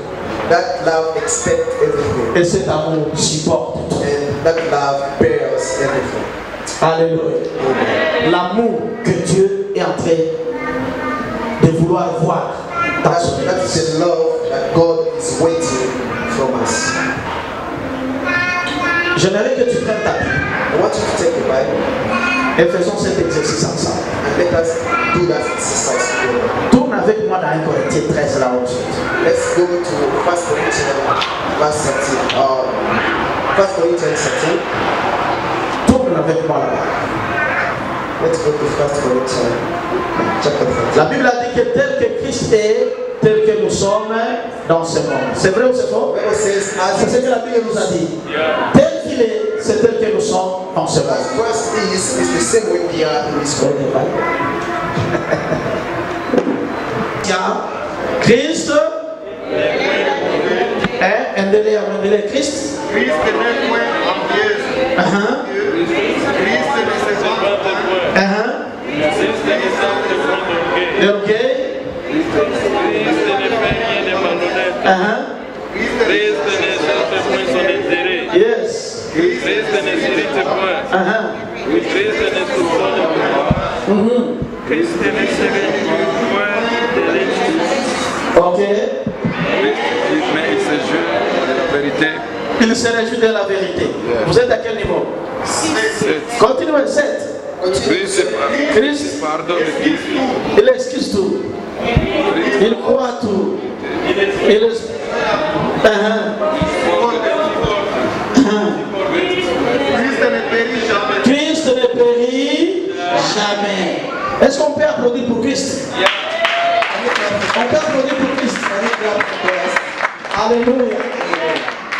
That love expects everything. Et cet amour supporte tout. And that love bears everything. Alléluia. L'amour que Dieu est en train de vouloir voir dans son That's Église. the love that God is waiting from us. J'aimerais que tu prennes ta Bible I want you to take the Bible et faisons cet exercice ensemble. and let us do that exercise together. Tourne avec moi dans 1 Corinthiens 13 là ensuite. Let's go to 1 Corinthians verse 13. 1 Corinthians 13. Tourne avec moi là-bas. Let's go to 1 Corinthians chapter 13. La Bible a dit que tel que Christ est, tel que nous sommes dans ce monde. C'est vrai ou c'est faux? The Bible says, C'est ce que la Bible nous a dit. Tel qu'il est, c'est tel que nous sommes dans ce monde. as Christ is the same way we are in this world. Christ endelea Christ. Cristo não é ambiente. Aha. Cristo necessita Aha. Cristo ne sente point d'orgueil. L'orgueil. Cristo ne fait rien de malhonnête. Aha. Cristo ne cherche point son intérêt. Yes. Cristo ne s'irrite point. Aha. Cristo ne soupçonne point. Cristo ne se réjouit point de l'injustice. Ok. Mais il se joue de la vérité. Il se réjouit de la vérité. Vous êtes à quel niveau? Continuez, 7. Christ Pardonne Christ. il excuse tout. Il croit tout. Il est... Cristo ne périt jamais. Christ ne périt jamais. Est-ce qu'on peut applaudir pour Christ? On peut applaudir pour Christ. Alléluia.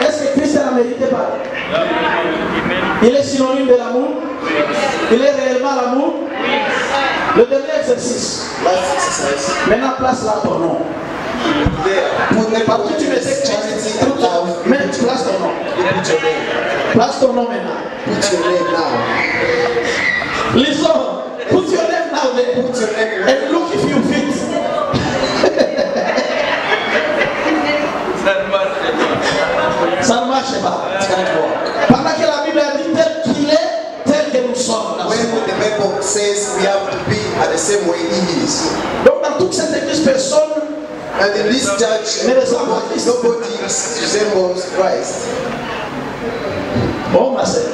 Est-ce que Christ ne mérité pas? Il est synonyme de l'amour. Il est réellement l'amour. Le dernier exercice. Last exercise. Maintenant, place là ton nom. There. Partout tu mets Charity and love. mais place ton nom. Put your name. Place ton nom maintenant. Put your name now. Listen. Put your name now there. Put your name. And look if you fit. Ça ne marche pas. It can't work. Pendant que la Bible a dit tel qu'il est, tel que nous sommes. Dans ce When monde. the Bible says we have to be at the same way He is. Donc dans toute cette église, personne And in this church, Mais resemble Christ. nobody resembles Christ. Oh ma sœur.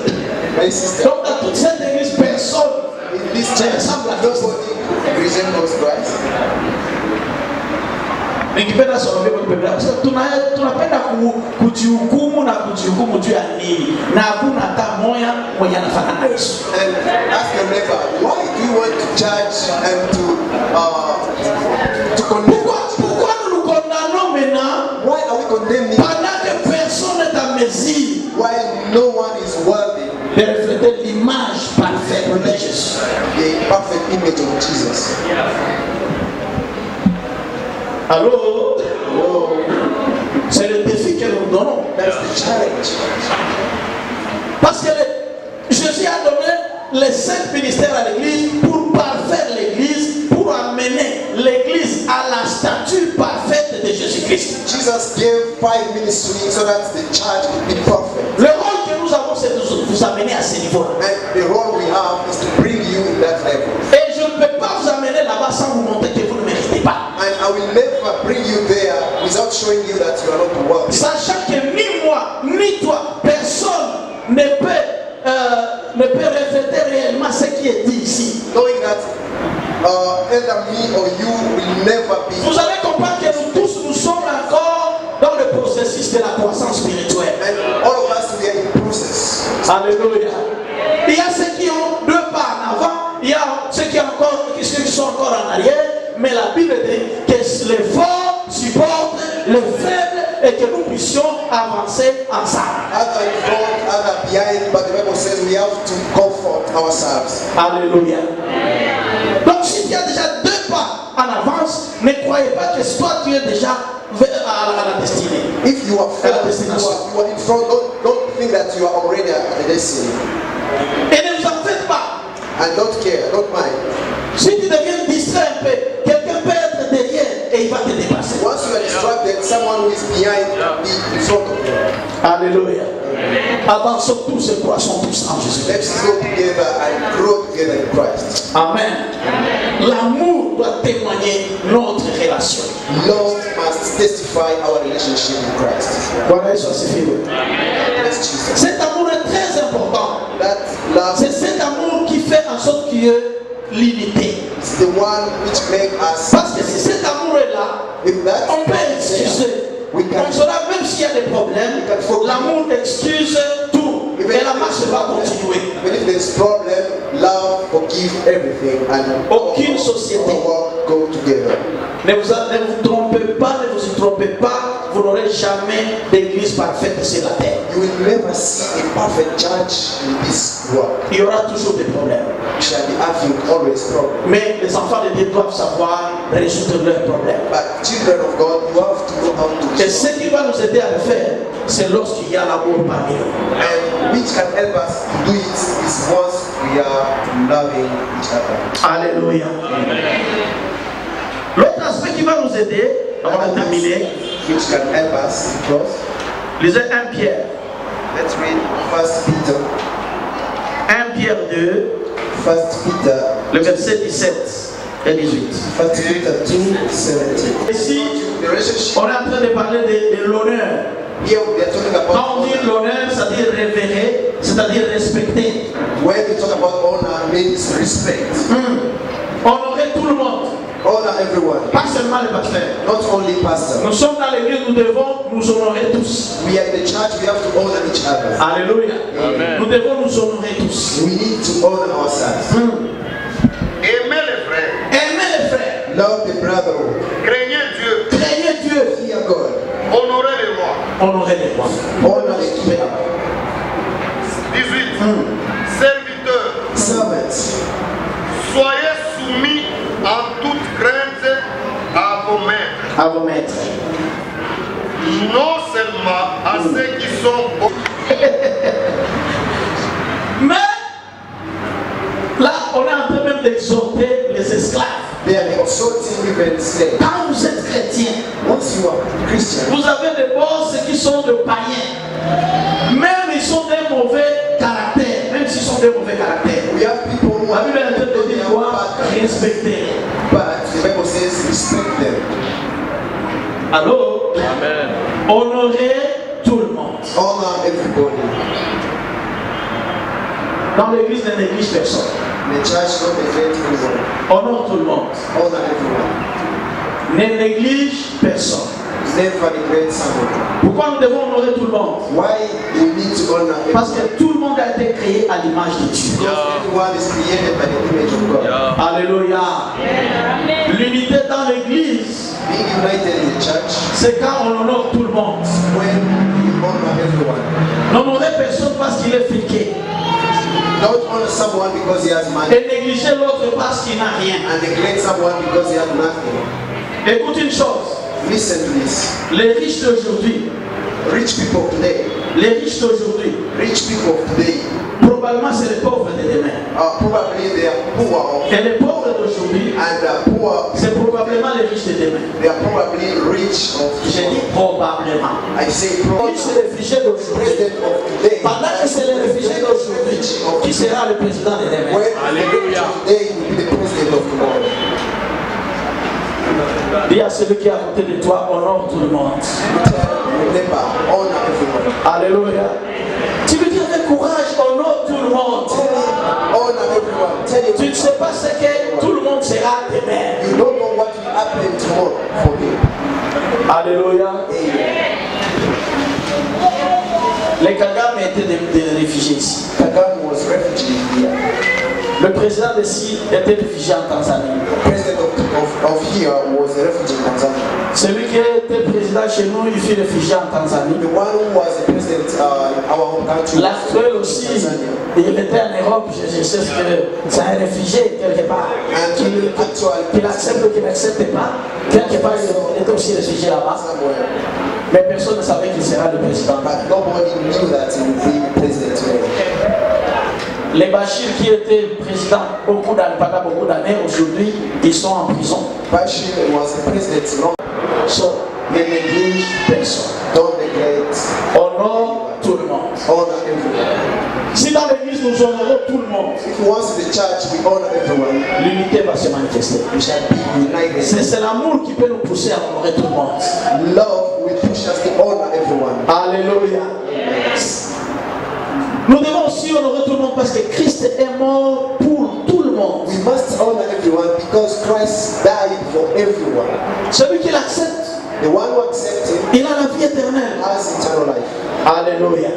My sister, Donc dans toute cette église, personne in this ne church, ressemble à Christ. nobody resembles Christ. Nikipenda soma Biblia Biblia kwa sababu tunapenda kujihukumu na kujihukumu juu ya nini, na hakuna hata moya mwenye anafanana na Yesu. And ask your neighbor, why do you want to judge and to condemn? Pourquoi nous nous condamnons maintenant Why are we condemning pendant que personne n'est en mesure while no one is worthy de refléter l'image parfaite de Jésus? the perfect image of Jesus? Allô? C'est le défi que nous donnons. That's the challenge. Parce que Jésus a donné les 5 ministères à l'église pour parfaire l'église, pour amener l'église à la stature parfaite de Jésus-Christ. Jesus gave 5 ministries so that the church would be perfect. Le rôle que nous avons, c'est de vous amener à ce niveau. And the role we have is to bring you in that level. Et je ne peux pas vous amener là-bas sans vous montrer que vous ne méritez pas. And I will never bring you there without showing you that you are not worthy. Sachant que ni moi, ni toi, personne ne peut refléter réellement ce qui est dit ici. Knowing that either me or you will never be. Vous allez comprendre que nous tous, nous sommes encore dans le processus de la croissance spirituelle. And all of us, we are in process. Alléluia. Il y a ceux qui ont 2 pas en avant, il y a ceux qui sont encore en arrière, mais la Bible dit que les forts supportent les faibles et que nous puissions avancer ensemble. Other in front, other behind, but the Bible says we have to comfort ourselves. Alléluia. Donc si tu as déjà 2 pas en avance, ne croyez pas que toi tu es déjà à la destinée. If you are in front, don't think that you are already at the destiny. Et ne vous en faites pas. And don't care, don't mind. Si tu deviens distrait un peu, quelqu'un peut être derrière et il va te dépasser. Once you are distracted, someone who is behind will be in front of you. Alléluia. Avançons tous et croissons tous en Jésus. Let's go together and grow together in Christ. Amen. L'amour doit témoigner notre relation. Love must testify our relationship in Christ. Voilà, ça suffit. Bless Jesus. Cet amour est très important. That love C'est cet amour qui fait en sorte qu'il y ait l'unité. is the one which makes us. Parce que si cet amour est là, If that on peut excuser. On saura même s'il y a des problèmes, l'amour excuse tout. Et la marche va continuer. Even if there's problem, love forgive everything and Aucune société. all go together. Ne vous trompez pas, ne vous y trompez pas, vous n'aurez jamais d'église parfaite sur la terre. You will never see a perfect church in this world. Il y aura toujours des problèmes. You shall be having always problems. Mais les enfants de Dieu doivent savoir résoudre leurs problèmes. But children of God, you have to know how to Et ce qui va nous aider à le faire, c'est lorsqu'il y a l'amour parmi nous. and which can help us to do it is once we are loving each other. Alléluia. L'autre aspect qui va nous aider, avant de terminer, Which can help us because lisez 1 Pierre. let's read 1 Peter. 1 Pierre 2, 1 Peter, le verset 17 et 18. 1 Peter 2:17. Ici, The relationship on est en train de parler de l'honneur. here we are talking Quand about on dit honor. l'honneur, c'est-à-dire révérer, c'est-à-dire respecter. When we talk about honor, means respect. Honorer tout le monde, Honor everyone, pas seulement les pasteurs. not only pastor. Nous sommes dans l'église, nous devons nous honorer tous. We are in the church, we have to honor each other. Alléluia. Amen. Nous devons nous honorer tous. We need to honor ourselves. Aimez les frères, Aimez les frères, Love the brotherhood. craignez Dieu, craignez Dieu, Fear God. honorez les rois. honorez les rois. Honor the king. 18. Serviteurs, Servants. soyez soumis en toute crainte à vos maîtres, À vos maîtres. non seulement à ceux qui sont bons. Mais là, on est en train même d'exhorter les esclaves. They are exalting even slaves. Quand vous êtes chrétien, Once you are Christian, vous avez des boss qui sont de païens. Même ils sont des mauvais caractères. Même s'ils sont des mauvais caractères. we have people who La are Bible est en train de dire quoi? Respecter. but the Bible says respect them. Alors, Amen. honorer tout le monde. Honor everybody. Dans l'église, ne néglige personne. The church don't neglect anyone. Honore tout le monde. Honor everyone. Ne néglige personne. Never neglect someone. Pourquoi nous devons honorer tout le monde? Why we need to honor everyone? Parce que tout le monde a été créé à l'image de Dieu. Because everyone is created by the image of God. Alléluia. L'unité dans l'église, Being united in the church, c'est quand on honore tout le monde. when we honor everyone. N'honorer personne parce qu'il est friqué. Don't honor someone because he has money, Et négliger l'autre parce qu'il n'a rien. and neglect someone because he has nothing. Écoute une chose. Listen to this. Les riches d'aujourd'hui, Rich people today, les riches d'aujourd'hui, rich people today, probablement c'est les pauvres de demain. probably they are poor, Et les pauvres d'aujourd'hui, and poor, c'est probablement les riches de demain. they are probably rich of J'ai dit tomorrow. probablement. I say Lui, probably c'est le réfugié d'aujourd'hui. president of today. Pendant que c'est le réfugié d'aujourd'hui qui sera le président de demain. When today will be the president of tomorrow. Dis à celui qui est à côté de toi, honore tout le monde. Remember, honor everyone. Alléluia. Tu veux dire avec courage, honore tout le monde. Honor everyone. Tell you, Tu ne sais pas ce que tout le monde sera demain. you don't know what will happen tomorrow for you. Alléluia. Amen. Les Kagame étaient des réfugiés ici. Kagame was refugee here. Le président d'ici était réfugié en Tanzanie. The president of here was a refugee in Tanzania. Celui qui était président chez nous, il fut réfugié en Tanzanie. The one who was the president in our home country. L'actuel aussi, il était en Europe, je sais que c'est un réfugié quelque part. Qu'il accepte ou qu'il n'accepte pas, quelque part il était aussi réfugié là-bas. Mais personne ne savait qu'il sera le président. But nobody knew that he would be the president today. Les Bachir qui étaient présidents pendant beaucoup d'années, aujourd'hui, ils sont en prison. Bashir was the president long. So, ne néglige personne. Don't neglect. Honore tout le monde. Honor everyone. Si dans l'église nous honorons tout le monde, If once in the church we honor everyone, l'unité va se manifester. we shall be united. C'est l'amour qui peut nous pousser à honorer tout le monde. Love will push us to honor everyone. Alléluia. Nous devons aussi honorer tout le monde parce que Christ est mort pour tout le monde. We must honor everyone because Christ died for everyone. Celui qui l'accepte, The one who accepts him il a la vie éternelle. has eternal life. Alléluia.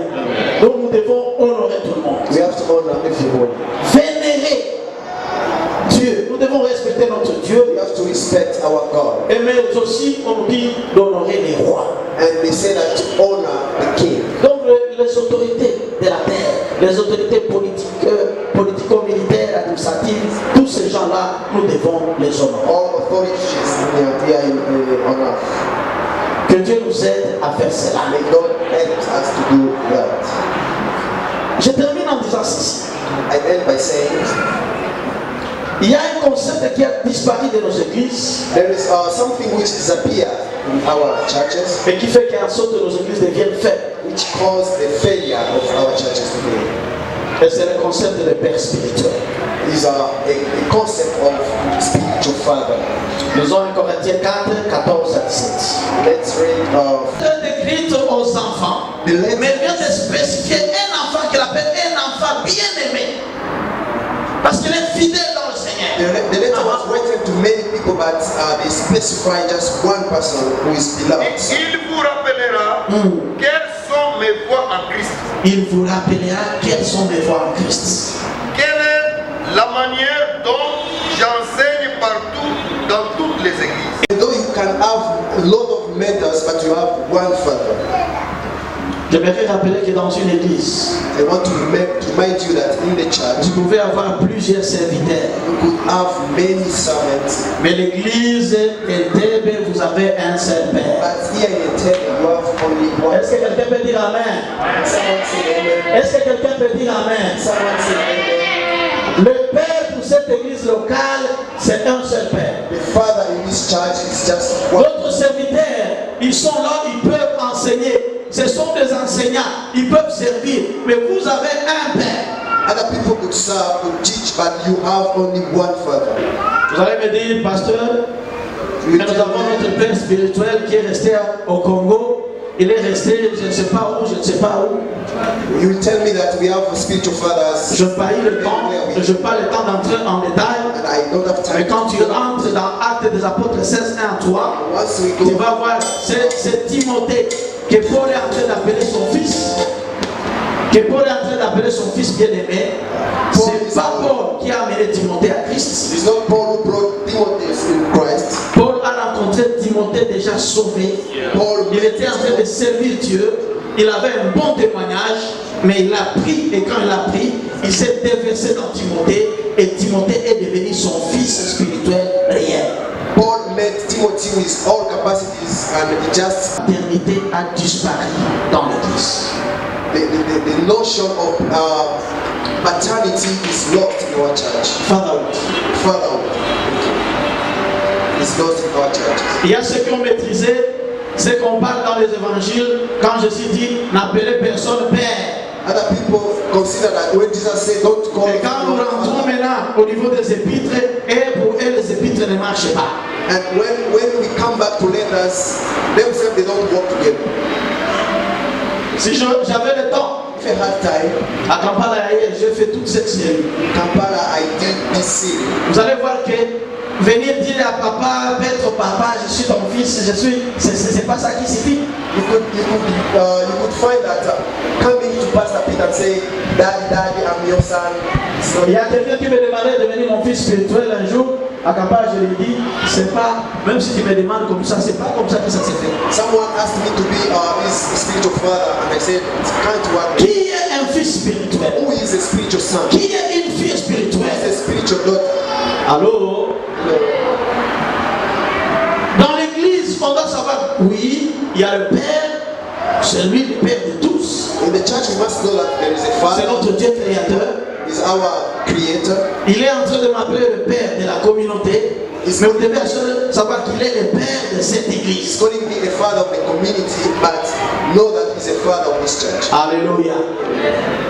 Donc nous devons honorer tout le monde. We have to honor everyone. Vénérer Dieu. Nous devons respecter notre Dieu. We have to respect our God. Et mais aussi, on nous dit d'honorer les rois. And they say that to honor the king. Donc les autorités de la terre, les autorités politiques, politico-militaires, administratives, tous ces gens-là, nous devons les honorer. All authorities here on earth. Que Dieu nous aide à faire cela. May God help us to do that. Je termine en disant ceci. I end by saying, Il y a un concept qui a disparu de nos églises there is something which disappeared in our churches, et qui fait qu'en sorte que nos églises deviennent faibles. which caused the failure of our churches today. Et c'est le concept de père spirituel. These are a concept of spiritual father. Lisons 1 Corinthiens 4, 14 à 17. Let's read Décrite aux enfants, mais vient de spécifier un enfant qu'il appelle un enfant bien-aimé. Parce qu'il est fidèle dans le Seigneur. the letter was written to many people, but they specify just one person who is beloved. Il vous rappellera quelles sont mes voies en Christ. Il vous rappellera quelles sont mes voies en Christ. Quelle est la manière dont j'enseigne partout dans toutes les églises. Though you can have a lot of mentors, but you have one father. J'aimerais rappeler que dans une église, I want to remind you that in the church, vous pouvez avoir plusieurs serviteurs. you could have many servants, Mais l'église Entebbe, vous avez un seul père. but here in Entebbe you have only one. Est-ce que quelqu'un peut dire Amen? Someone say amen. Est-ce que quelqu'un peut dire Amen? Someone say amen. Le père pour cette église locale, c'est un seul père. The father in this church is just one. D'autres serviteurs, ils sont là, ils peuvent enseigner. Ce sont des enseignants, ils peuvent servir. Mais vous avez un père. Other people could serve, could teach, but you have only one father. Vous allez me dire, pasteur, You nous tell avons me, notre père spirituel qui est resté au Congo. Il est resté, je ne sais pas où, je ne sais pas où. you will tell me that we have spiritual fathers. Je n'ai pas eu le temps, je n'ai pas le temps d'entrer en détail. And I don't have Mais time. quand tu rentres dans Actes des Apôtres 16, 1 à 3, Once we tu go, vas voir, c'est Timothée que Paul est en train d'appeler son fils. Que Paul est en train d'appeler son fils bien-aimé. C'est pas Paul qui a amené Timothée à Christ. it's not Paul who brought Timothy in Christ. Paul a rencontré Timothée déjà sauvé. Paul, Il était en train de servir Dieu. Il avait un bon témoignage, mais il a pris, et quand il a pris, il s'est déversé dans Timothée, et Timothée est devenu son fils spirituel réel. Paul met Timothy with all capacities, and he just La paternité a disparu dans l'église. the notion of paternity is lost in our church. Fatherhood. Fatherhood is lost in our church. Il y a ceux qui ont maîtrisé c'est qu'on parle dans les évangiles, quand Jésus dit n'appelez personne Père. Other people consider that when Jesus said don't call. Et quand nous rentrons maintenant au niveau des épîtres, et pour eux les épîtres ne marchent pas. And when we come back to letters, themselves they don't work together. Si j'avais le temps, If I had time, à Kampala, j'ai fait toute cette série. Kampala, I did this series. Vous allez voir que venir dire à papa, être papa, je suis ton fils, c'est pas ça qui suffit. You could find that coming to Pastor Peter and say, Daddy, I'm your son. So, Il y a quelqu'un qui me demandait de devenir mon fils spirituel un jour. À Kampala, je lui ai dit, c'est pas, même si tu me demandes comme ça, c'est pas comme ça que ça s'est fait. someone asked me to be his spiritual father, and I said, it can't work. Qui est un fils spirituel? Who is a spiritual son? Qui est une fille Who is spirituelle? a spiritual daughter? Allô? Dans l'église, on doit savoir, oui, il y a le Père, c'est lui le Père de tous. In the church, we must know that there is a C'est father, notre Dieu créateur. is our creator. Il est en train de m'appeler le Père de la communauté. Mais vous devez savoir qu'il est le Père de cette He's église. calling me a father of the community, but know that he's a father of this church. Alléluia.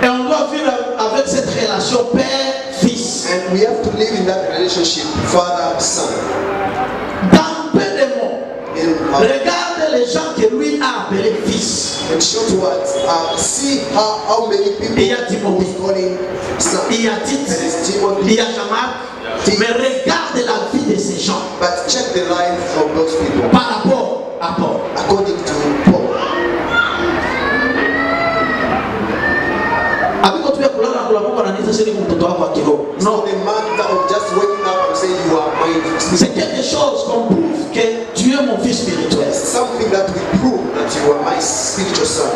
Et on doit vivre avec cette relation Père-Fils. And we have to live in that relationship, father-son. Dans peu de mots, In regarde les gens que lui a appelés fils. short words, see how many people Il y a Timothée. who's calling son. Il y a Tite, There is il Timothy. y a Jean-Marc. Mais regarde la vie de ces gens But check the life of those people par rapport à Paul. according to Paul. It's not a matter of just waking up and saying you are my C'est quelque chose qu'on prouve que tu es mon fils spirituel. It's something that we prove that you are my spiritual son.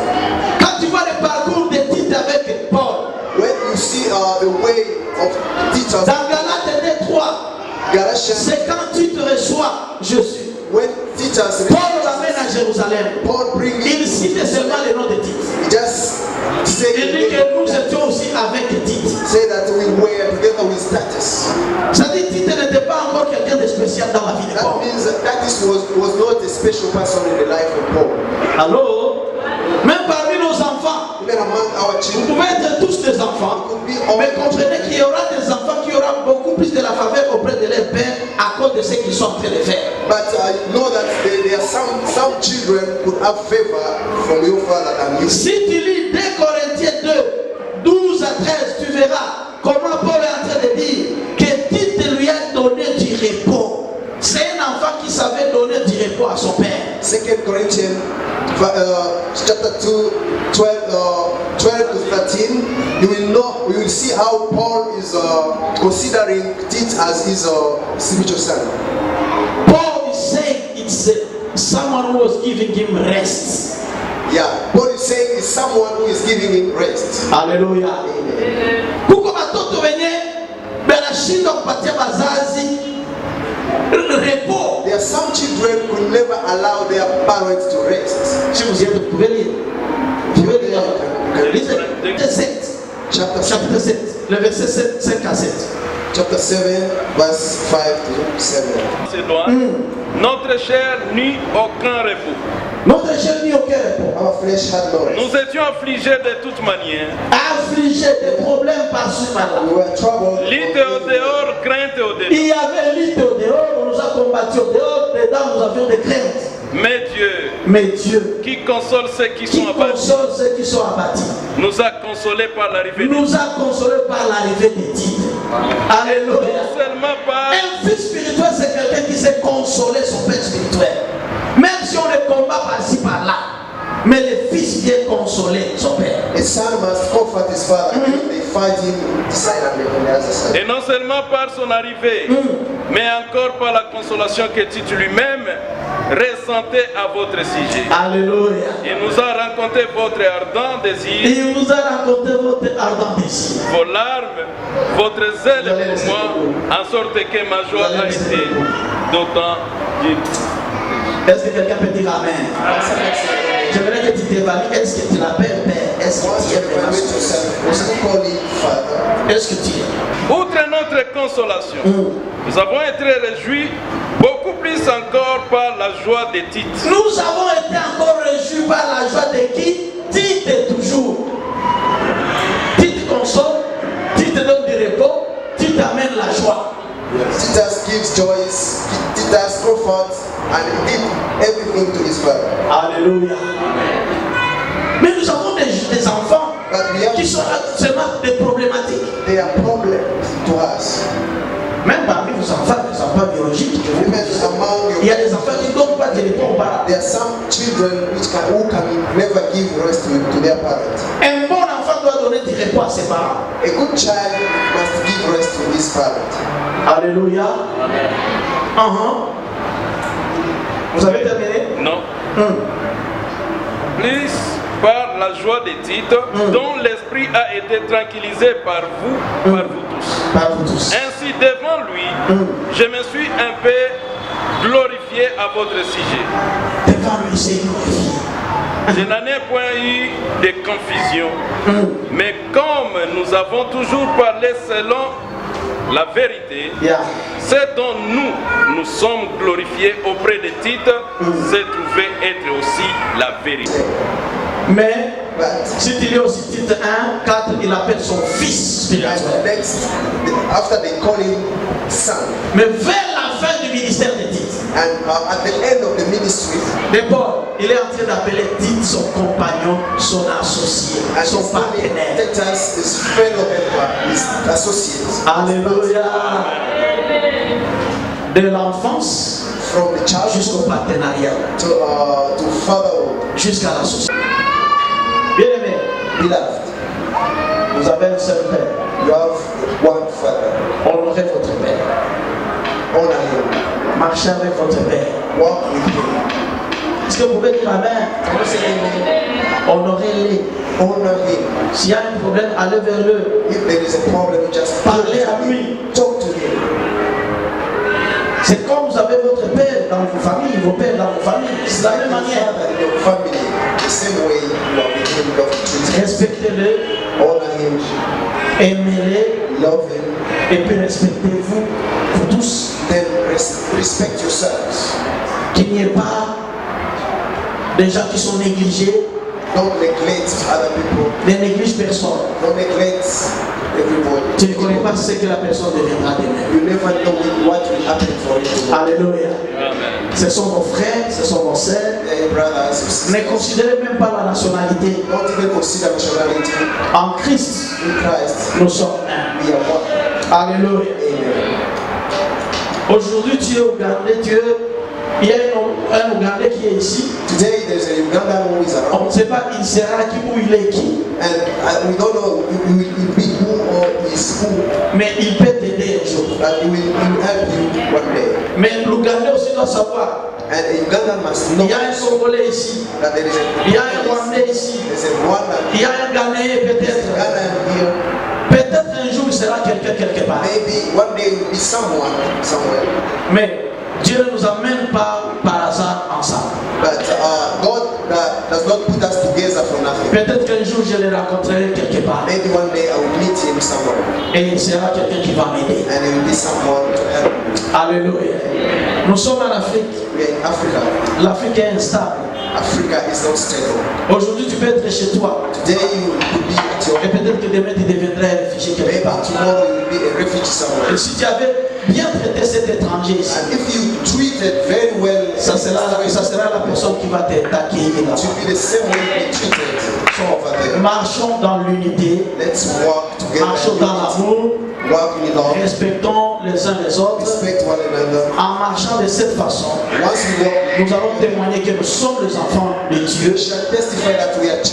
Quand tu vois le parcours de Tite avec Paul, When you see the way of Titus, dans Galates 2:3, Galatians, c'est quand tu te reçois Jésus. when Titus, Paul l'amène à Jérusalem. Paul bring Il it, cite seulement le nom de Tite. he just say, Il dit que nous étions aussi avec Tite. say that we were together with Titus. Ça dit Tite n'était pas encore quelqu'un de spécial dans la vie de That Paul. means that Titus was not a special person in the life of Paul. Allô? Même parmi nos enfants, Even among our vous children, pouvez être tous des enfants, mais comprenez qu'il y aura des enfants qui auront beaucoup plus de la faveur auprès de leur père à cause de ce qu'ils sont en train de faire. but know that there are some children could have favor from your father than you. Si tu lis 2 Corinthiens 2, 12 à 13, tu verras comment Paul est en train de dire que Tite lui a donné du repos. C'est un enfant qui savait donner du repos à son père. 2 Corinthians chapter 2, 12 to 13, you will see how Paul is considering Tite as his spiritual son. Paul is saying it's someone who was giving him rest. Yeah, Paul is saying it's someone who is giving him rest. Hallelujah. Pourquoi watoto wenye wanashindwa kupatia wazazi repos? There are some children who never allow their parents to rest. Si vous y êtes, vous pouvez lire. Vous pouvez lire. Lisez. Chapter 7, Chapitre 7, le verset 5 à 7. chapter 7, verse 5 to 7. Notre chair n'eut aucun repos. Notre chair n'y aucun repos. Our flesh had no rest. Nous étions affligés de toutes manières. Affligé des problèmes par-ci par-là. We were troubled. Lutte au dehors, crainte au dedans. Il y avait lutte au dehors, on nous a combattu au dehors, dedans nous avions des craintes. Mais Dieu, qui console ceux qui qui sont abattus, console ceux qui sont abattus, nous a consolés par l'arrivée de nous a consolés par l'arrivée des titres. Alléluia. Non seulement par Un fils spirituel, c'est quelqu'un qui sait consoler son père spirituel. Même si on le combat par-ci par-là, mais le fils vient consoler son père. A son must comfort his father. They fight him silently on the other side. et non seulement par son arrivée, mais encore par la consolation que Tite lui-même ressentait à votre sujet. Alléluia. Il nous a raconté votre ardent désir, Il vous a raconté votre ardent désir. vos larmes, votre zèle pour moi, en sorte que ma joie a été d'autant plus. Est-ce que quelqu'un peut dire Amen? J'aimerais que tu t'évalues. Est-ce que tu l'appelles Père? Est-ce que Once tu you es vraiment evaluate yourself, you still call him father. Est-ce que tu es? Outre notre notre consolation. Nous avons été réjouis beaucoup plus encore par la joie de Tite. Nous avons été encore réjouis par la joie de qui? Tite toujours. Tite console, Tite donne du repos, Tite amène la joie. Titus gives joy, Titus comfort, and he did everything to his father. Alléluia. Mais nous avons des enfants qui sont seulement des problématiques. They are problems to us. Même parmi vos enfants, des enfants biologiques, il y a des enfants qui ne donnent pas de repos aux parents. There are some children who can never give rest to their parents. Un bon enfant doit donner du repos à ses parents. A good child must give rest to his parents. Alléluia. Vous avez terminé? Non. Plus par la joie de Tite, dont l'esprit a été tranquillisé par vous tous. Ainsi, devant lui, je me suis un peu glorifié à votre sujet. Devant lui, c'est glorifié. Je n'en ai point eu de confusion, mais comme nous avons toujours parlé selon la vérité, ce dont nous sommes glorifiés auprès de Tite, se trouvait être aussi la vérité. Mais si tu lis aussi Tite 1, 4, il appelle son fils spirituel. After they call him son. Mais vers la fin du ministère de Tite, and at the end of the ministry, d'abord, il est en train d'appeler Tite son compagnon, son associé, son partenaire. Titus is fellow member, his associate. Alléluia. De l'enfance from the child jusqu'au partenariat, to fatherhood, jusqu'à l'association. Bien-aimé, beloved, vous avez un seul père. You have one father. Honorez votre père. Honor him. Marchez avec votre père. Walk with him. Est-ce que vous pouvez dire amen? Honorez-les. Honor him. S'il y a un problème, allez vers eux. If there is a problem, just parlez à lui. Talk to him. C'est comme vous avez votre père dans vos familles, vos pères dans vos familles. C'est la même manière. Respectez-le. Honor him. Aimez-les. Love him. Et puis respectez-vous pour tous. Then respect yourselves. Qu'il n'y ait pas des gens qui sont négligés. Don't neglect other people. Ne néglige personne. Don't neglect everybody. Tu ne connais pas ce que la personne deviendra demain. You never know what will happen for you. Alléluia. Ce sont vos frères, ce sont vos sœurs. Ne considérez même pas la nationalité. Don't even consider nationality. En Christ, nous sommes un. We are one. Alléluia. Aujourd'hui, tu es Ougandais, il y a un Ougandais qui est ici. Today there's a Ugandan who is around. On ne sait pas il sera qui ou il est qui. And we don't know who will be who or is who. Mais il peut t'aider un jour. But he will help you one day. Mais l'Ougandais aussi doit savoir. And a Ugandan must know. Il y a un Congolais ici. That there is a, il y a un Rwandais ici. There's a Rwandan. Il y a un Ghanéen peut-être. here. Peut-être un jour il sera quelqu'un quelque part. Maybe one day will be someone somewhere. Mais Dieu ne nous amène pas par hasard ensemble. But God does not put us together for nothing. Peut-être qu'un jour je le rencontrerai quelque part. Maybe one day I will meet him somewhere. Et il sera quelqu'un qui va m'aider. And he will be someone to help me. Alléluia. Nous sommes en Afrique. We are in Africa. L'Afrique est instable. Africa is not stable. Aujourd'hui tu peux être chez toi. Today you could be at your et peut-être que demain tu deviendras un réfugié quelque part. Tomorrow you will be a refugee somewhere. Et si tu avais bien traité cet étranger ici, and if you treated very well, ça sera la personne qui va t'accueillir là. To be the same way you treated. So over there. Marchons dans l'unité. Let's walk together. Marchons dans l'amour. Walk in love. Respectons les uns les autres. Respect one another. En marchant de cette façon, once we walk, nous allons témoigner que nous sommes les enfants de Dieu. We shall testify that we are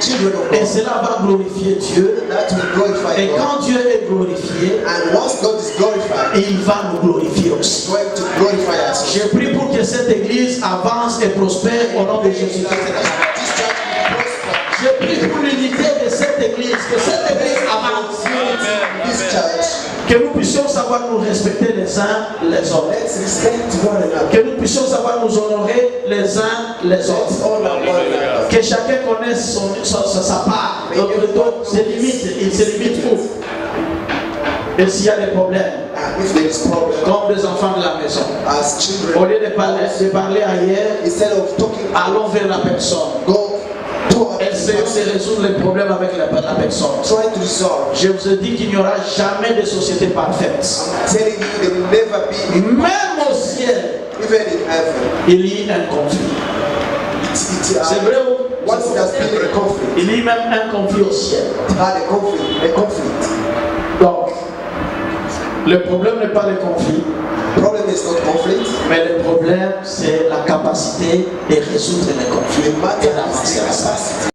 children of God. Et cela va glorifier Dieu. That will glorify et God. quand Dieu est glorifié, and once God is glorified, il va nous glorifier aussi. going to glorify us. Je prie pour que cette église avance et prospère au nom de Jésus-Christ. Je prie pour l'unité de cette église, que cette église avance. This church, que nous puissions savoir nous respecter les uns les autres. Let's respect one another. Que nous puissions savoir nous honorer les uns les autres. Que chacun connaisse sa part. Ses limites. Il se limite où? Et s'il y a des problèmes, if there is problem, comme des enfants de la maison, as au children, lieu de parler ailleurs, instead of talking, allons vers la personne. go to a Essayons de résoudre les problèmes avec la personne. try to resolve. Je vous ai dit qu'il n'y aura jamais de société parfaite. I'm telling you, there will never be, Même au ciel, even in heaven. il y a un conflit. C'est vrai ou? Once it has been a conflict, Il y a même un conflit au ciel. had a conflict. Donc, le problème n'est pas le conflit, Problem is not conflict. mais le problème c'est la capacité de résoudre les conflits The matter et is d'avancer the ensemble. capacity